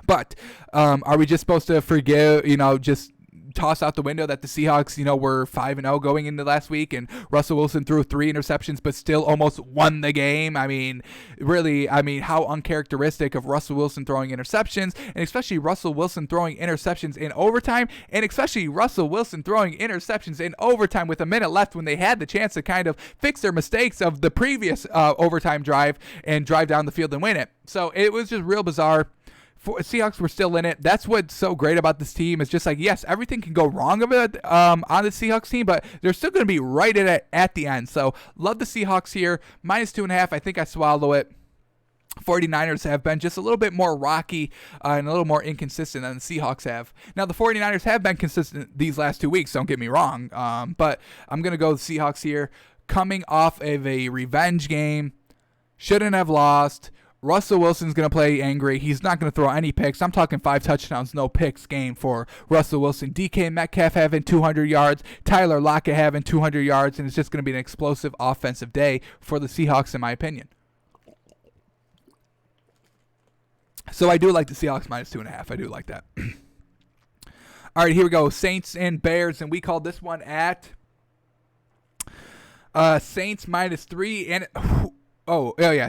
But are we just supposed to forgive, just toss out the window that the Seahawks, were 5-0 going into last week, and Russell Wilson threw 3 interceptions but still almost won the game? I mean, really, how uncharacteristic of Russell Wilson throwing interceptions, and especially Russell Wilson throwing interceptions in overtime, and especially Russell Wilson throwing interceptions in overtime with a minute left when they had the chance to kind of fix their mistakes of the previous overtime drive and drive down the field and win it. So it was just real bizarre. Seahawks were still in it. That's what's so great about this team. It's just like, yes, everything can go wrong on the Seahawks team, but they're still going to be right in it at the end. So love the Seahawks here. -2.5. I think I swallow it. 49ers have been just a little bit more rocky and a little more inconsistent than the Seahawks have. Now, the 49ers have been consistent these last 2 weeks, don't get me wrong, but I'm going to go with the Seahawks here. Coming off of a revenge game, shouldn't have lost. Russell Wilson's going to play angry. He's not going to throw any picks. I'm talking 5 touchdowns, no picks game for Russell Wilson. DK Metcalf having 200 yards. Tyler Lockett having 200 yards. And it's just going to be an explosive offensive day for the Seahawks, in my opinion. So I do like the Seahawks -2.5. I do like that. All right, here we go. Saints and Bears. And we called this one at Saints -3. And Oh yeah,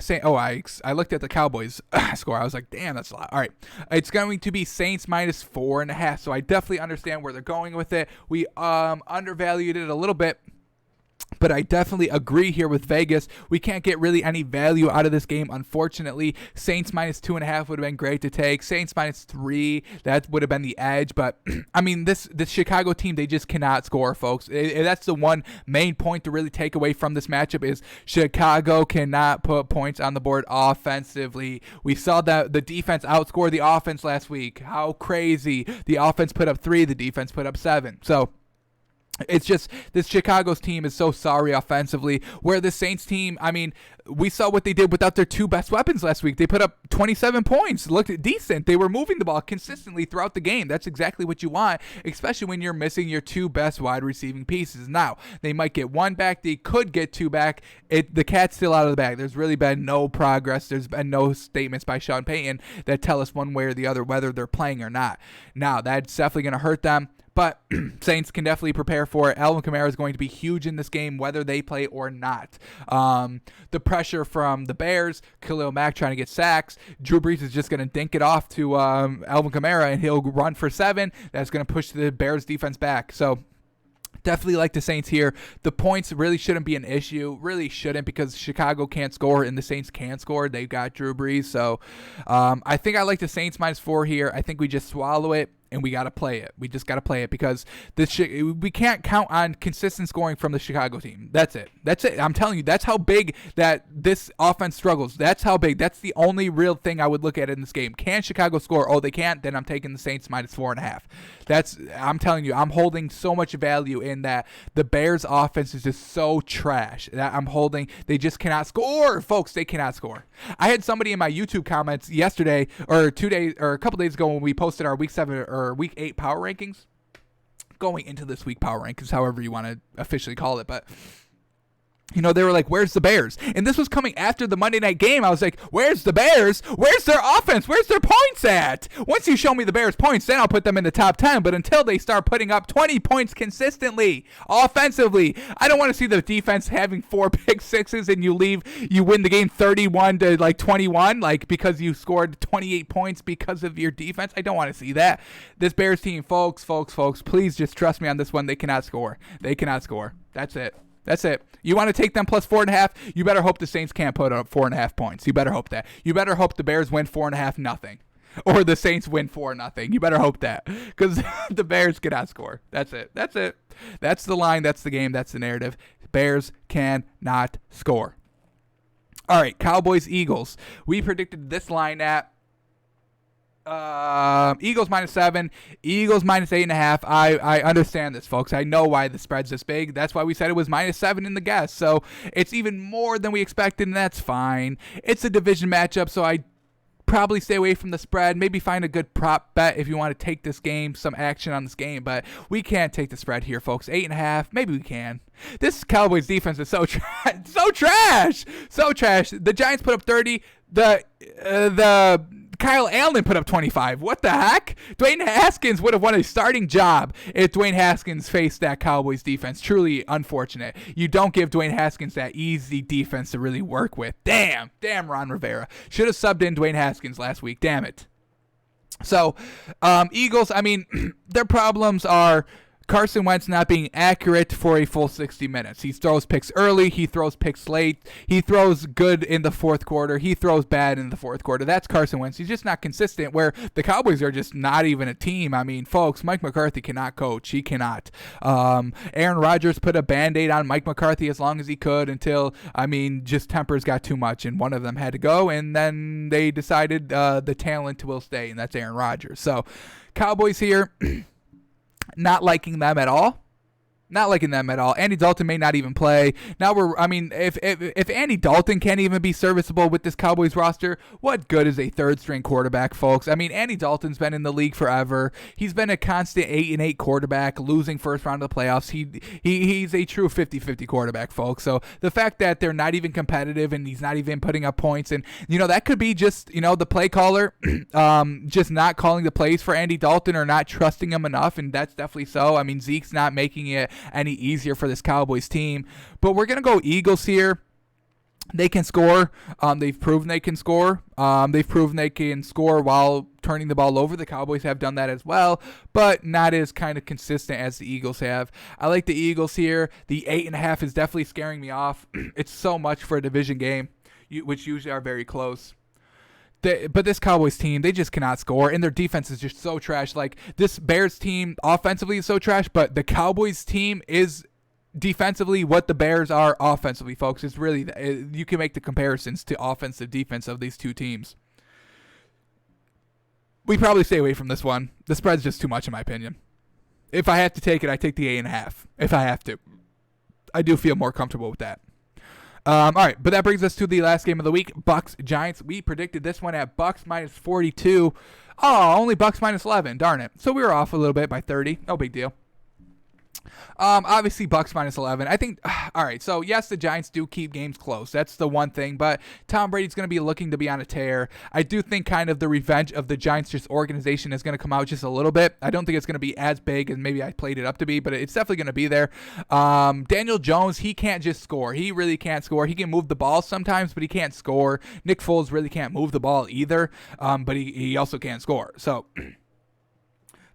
I looked at the Cowboys score. I was like, damn, that's a lot. All right, it's going to be Saints -4.5. So I definitely understand where they're going with it. We undervalued it a little bit, But I definitely agree here with Vegas. We can't get really any value out of this game, unfortunately. Saints minus 2.5 would have been great to take. Saints minus 3, that would have been the edge. But, I mean, this Chicago team, they just cannot score, folks. That's the one main point to really take away from this matchup is Chicago cannot put points on the board offensively. We saw that the defense outscored the offense last week. How crazy. The offense put up 3, the defense put up 7. So, it's just this Chicago's team is so sorry offensively, where the Saints team, I mean, we saw what they did without their 2 best weapons last week. They put up 27 points, looked decent. They were moving the ball consistently throughout the game. That's exactly what you want, especially when you're missing your 2 best wide receiving pieces. Now, they might get 1 back. They could get 2 back. The cat's still out of the bag. There's really been no progress. There's been no statements by Sean Payton that tell us one way or the other whether they're playing or not. Now, that's definitely going to hurt them. But Saints can definitely prepare for it. Alvin Kamara is going to be huge in this game, whether they play or not. The pressure from the Bears, Khalil Mack trying to get sacks. Drew Brees is just going to dink it off to Alvin Kamara, and he'll run for 7. That's going to push the Bears defense back. So definitely like the Saints here. The points really shouldn't be an issue. Really shouldn't, because Chicago can't score and the Saints can score. They've got Drew Brees. So I think I like the Saints minus 4 here. I think we just swallow it. And we got to play it. We just got to play it because we can't count on consistent scoring from the Chicago team. That's it. That's it. I'm telling you, that's how big that this offense struggles. That's how big. That's the only real thing I would look at in this game. Can Chicago score? Oh, they can't. Then I'm taking the Saints minus 4.5. I'm telling you, I'm holding so much value in that. The Bears offense is just so trash that I'm holding. They just cannot score, folks. They cannot score. I had somebody in my YouTube comments yesterday or a couple days ago when we posted our week 7 or week 8 power rankings, going into this week power rankings, however you want to officially call it, but they were like, where's the Bears? And this was coming after the Monday night game. I was like, where's the Bears? Where's their offense? Where's their points at? Once you show me the Bears points, then I'll put them in the top 10. But until they start putting up 20 points consistently, offensively, I don't want to see the defense having 4 pick sixes and you win the game 31 to 21, because you scored 28 points because of your defense. I don't want to see that. This Bears team, folks, please just trust me on this one. They cannot score. They cannot score. That's it. That's it. You want to take them plus 4.5? You better hope the Saints can't put up 4.5 points. You better hope that. You better hope the Bears win 4.5-0, or the Saints win 4-0. You better hope that, because the Bears cannot score. That's it. That's it. That's the line. That's the game. That's the narrative. Bears cannot score. All right, Cowboys Eagles. We predicted this line at Eagles minus 7, Eagles minus 8.5. I understand this, folks. I know why the spread's this big. That's why we said it was minus 7 in the guess. So it's even more than we expected, and that's fine. It's a division matchup, so I probably stay away from the spread. Maybe find a good prop bet if you want to take this game, some action on this game. But we can't take the spread here, folks. 8.5. Maybe we can. This Cowboys defense is so trash. The Giants put up 30. The Kyle Allen put up 25. What the heck? Dwayne Haskins would have won a starting job if Dwayne Haskins faced that Cowboys defense. Truly unfortunate. You don't give Dwayne Haskins that easy defense to really work with. Damn, Ron Rivera. Should have subbed in Dwayne Haskins last week. Damn it. So, Eagles, their problems are Carson Wentz not being accurate for a full 60 minutes. He throws picks early. He throws picks late. He throws good in the fourth quarter. He throws bad in the fourth quarter. That's Carson Wentz. He's just not consistent, where the Cowboys are just not even a team. Folks, Mike McCarthy cannot coach. He cannot. Aaron Rodgers put a Band-Aid on Mike McCarthy as long as he could until, just tempers got too much, and one of them had to go, and then they decided the talent will stay, and that's Aaron Rodgers. So, Cowboys here. Not liking them at all. Andy Dalton may not even play. Now if Andy Dalton can't even be serviceable with this Cowboys roster, what good is a third string quarterback, folks? Andy Dalton's been in the league forever. He's been a constant 8-8 quarterback, losing first round of the playoffs. He's a true 50-50 quarterback, folks. So the fact that they're not even competitive and he's not even putting up points, and that could be just the play caller just not calling the plays for Andy Dalton or not trusting him enough, and that's definitely so. Zeke's not making it any easier for this Cowboys team. But we're going to go Eagles here. They can score. They've proven they can score. They've proven they can score while turning the ball over. The Cowboys have done that as well, but not as kind of consistent as the Eagles have. I like the Eagles here. The 8.5 is definitely scaring me off. It's so much for a division game, which usually are very close. But this Cowboys team, they just cannot score, and their defense is just so trash. Like, this Bears team offensively is so trash, but the Cowboys team is defensively what the Bears are offensively, folks. It's really, you can make the comparisons to offensive defense of these two teams. We probably stay away from this one. The spread's just too much in my opinion. If I have to take it, I take the 8.5. If I have to. I do feel more comfortable with that. All right, but that brings us to the last game of the week, Bucks Giants. We predicted this one at Bucks minus 42. Oh, only Bucks minus 11. Darn it. So we were off a little bit by 30. No big deal. Obviously Bucks minus 11. I think, all right, so yes, the Giants do keep games close. That's the one thing, but Tom Brady's going to be looking to be on a tear. I do think kind of the revenge of the Giants just organization is going to come out just a little bit. I don't think it's going to be as big as maybe I played it up to be, but it's definitely going to be there. Daniel Jones, he can't just score. He really can't score. He can move the ball sometimes, but he can't score. Nick Foles really can't move the ball either, but he also can't score. So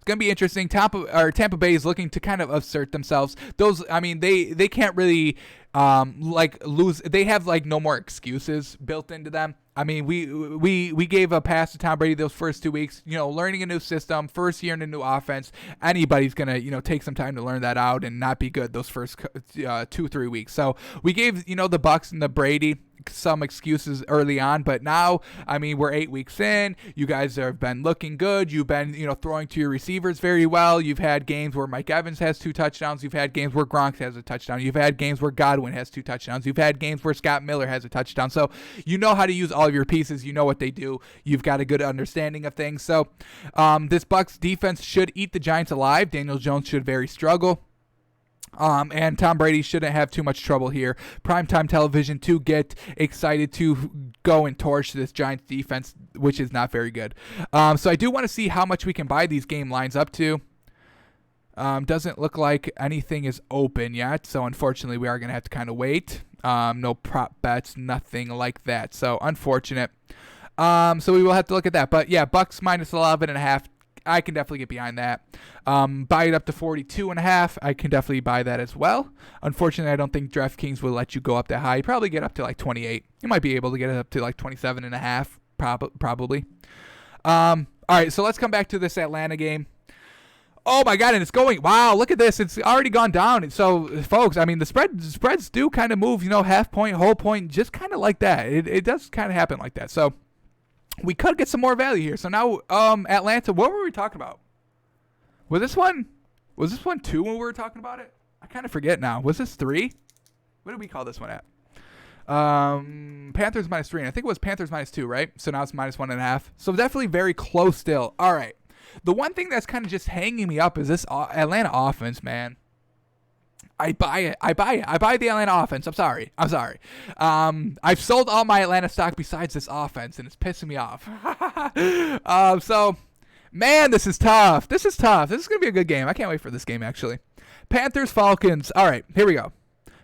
going to be interesting. Tampa Bay is looking to kind of assert themselves. They can't really lose. They have no more excuses built into them. I mean, we gave a pass to Tom Brady those first 2 weeks, learning a new system, first year in a new offense. Anybody's going to, take some time to learn that out and not be good those first 2-3 weeks. So we gave, the Bucks and the Brady some excuses early on, but now, we're 8 weeks in. You guys have been looking good. You've been, throwing to your receivers very well. You've had games where Mike Evans has 2 touchdowns. You've had games where Gronk has a touchdown. You've had games where Godwin has 2 touchdowns. You've had games where Scott Miller has a touchdown. So you know how to use all of your pieces. You know what they do. You've got a good understanding of things. So this Bucks defense should eat the Giants alive. Daniel Jones should very struggle. And Tom Brady shouldn't have too much trouble here. Primetime television to get excited to go and torch this Giants defense, which is not very good. So I do want to see how much we can buy these game lines up to. Doesn't look like anything is open yet, so unfortunately we are going to have to kind of wait. No prop bets, nothing like that. So unfortunate. So we will have to look at that. But yeah, Bucks minus 11.5. I can definitely get behind that. Buy it up to 42.5. I can definitely buy that as well. Unfortunately, I don't think DraftKings will let you go up that high. You probably get up to 28. You might be able to get it up to 27.5, probably. All right, so let's come back to this Atlanta game. Oh my God, and it's going. Wow, look at this. It's already gone down. So, folks, the spreads do kind of move, half point, whole point, just kind of like that. It does kind of happen like that. So we could get some more value here. So now, Atlanta, what were we talking about? Was this one 2 when we were talking about it? I kind of forget now. Was this 3? What did we call this one at? Panthers minus 3. And I think it was Panthers minus 2, right? So now it's minus 1.5. So definitely very close still. All right. The one thing that's kind of just hanging me up is this Atlanta offense, man. I buy it. I buy the Atlanta offense. I'm sorry. I've sold all my Atlanta stock besides this offense, and it's pissing me off. So, man, this is tough. This is going to be a good game. I can't wait for this game, actually. Panthers, Falcons. All right, here we go.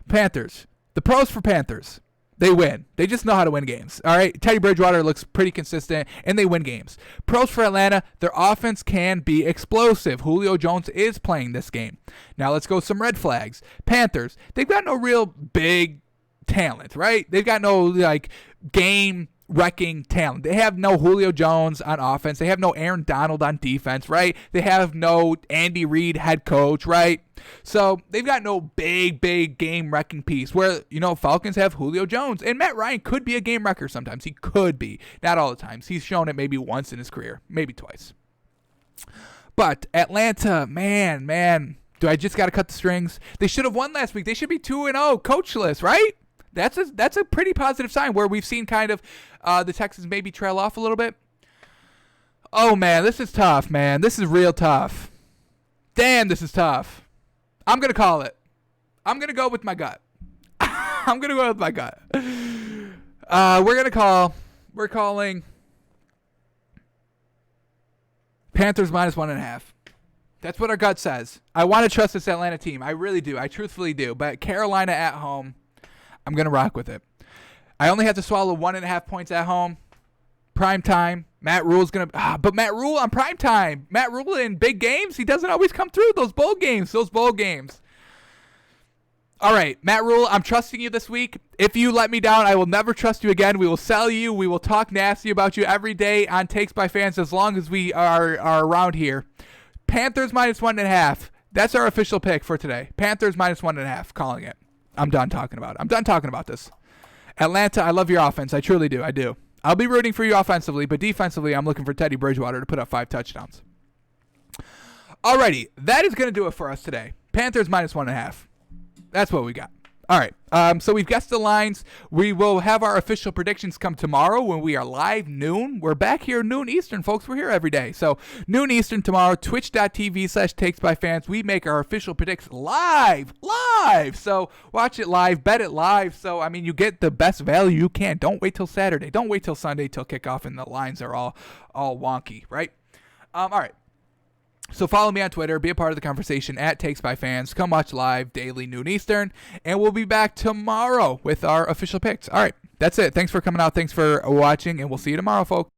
Panthers. The pros for Panthers. They win. They just know how to win games. All right. Teddy Bridgewater looks pretty consistent, and they win games. Pros for Atlanta, their offense can be explosive. Julio Jones is playing this game. Now let's go some red flags. Panthers, they've got no real big talent, right? They've got no game wrecking talent. They have no Julio Jones on offense. They have no Aaron Donald on defense, right? They have no Andy Reid head coach, right? So they've got no big game wrecking piece where, Falcons have Julio Jones, and Matt Ryan could be a game wrecker sometimes. He could be. Not all the times. He's shown it maybe once in his career, maybe twice. But Atlanta, man, do I just got to cut the strings? They should have won last week. They should be 2-0 coachless, right? That's a pretty positive sign where we've seen kind of the Texans maybe trail off a little bit. Oh, man, this is tough, man. This is real tough. Damn, this is tough. I'm going to call it. I'm going to go with my gut. We're calling Panthers minus 1.5. That's what our gut says. I want to trust this Atlanta team. I really do. I truthfully do. But Carolina at home, I'm going to rock with it. I only have to swallow 1.5 points at home. Prime time. Matt Rule's going to... but Matt Rule on prime time. Matt Rule in big games, he doesn't always come through. Those bowl games. All right, Matt Rule, I'm trusting you this week. If you let me down, I will never trust you again. We will sell you. We will talk nasty about you every day on Takes by Fans as long as we are around here. Panthers -1.5. That's our official pick for today. Panthers -1.5. Calling it. I'm done talking about it. I'm done talking about this. Atlanta, I love your offense. I truly do. I do. I'll be rooting for you offensively, but defensively, I'm looking for Teddy Bridgewater to put up 5 touchdowns. Alrighty, that is going to do it for us today. Panthers -1.5. That's what we got. All right. So we've guessed the lines. We will have our official predictions come tomorrow when we are live noon. We're back here noon Eastern, folks. We're here every day. So noon Eastern tomorrow, twitch.tv/takesbyfans. We make our official predicts live. So watch it live, bet it live. So, I mean, you get the best value you can. Don't wait till Saturday. Don't wait till Sunday till kickoff and the lines are all wonky, right? All right. So follow me on Twitter, be a part of the conversation at Takes by Fans. Come watch live daily noon Eastern, and we'll be back tomorrow with our official picks. All right, that's it. Thanks for coming out. Thanks for watching, and we'll see you tomorrow, folks.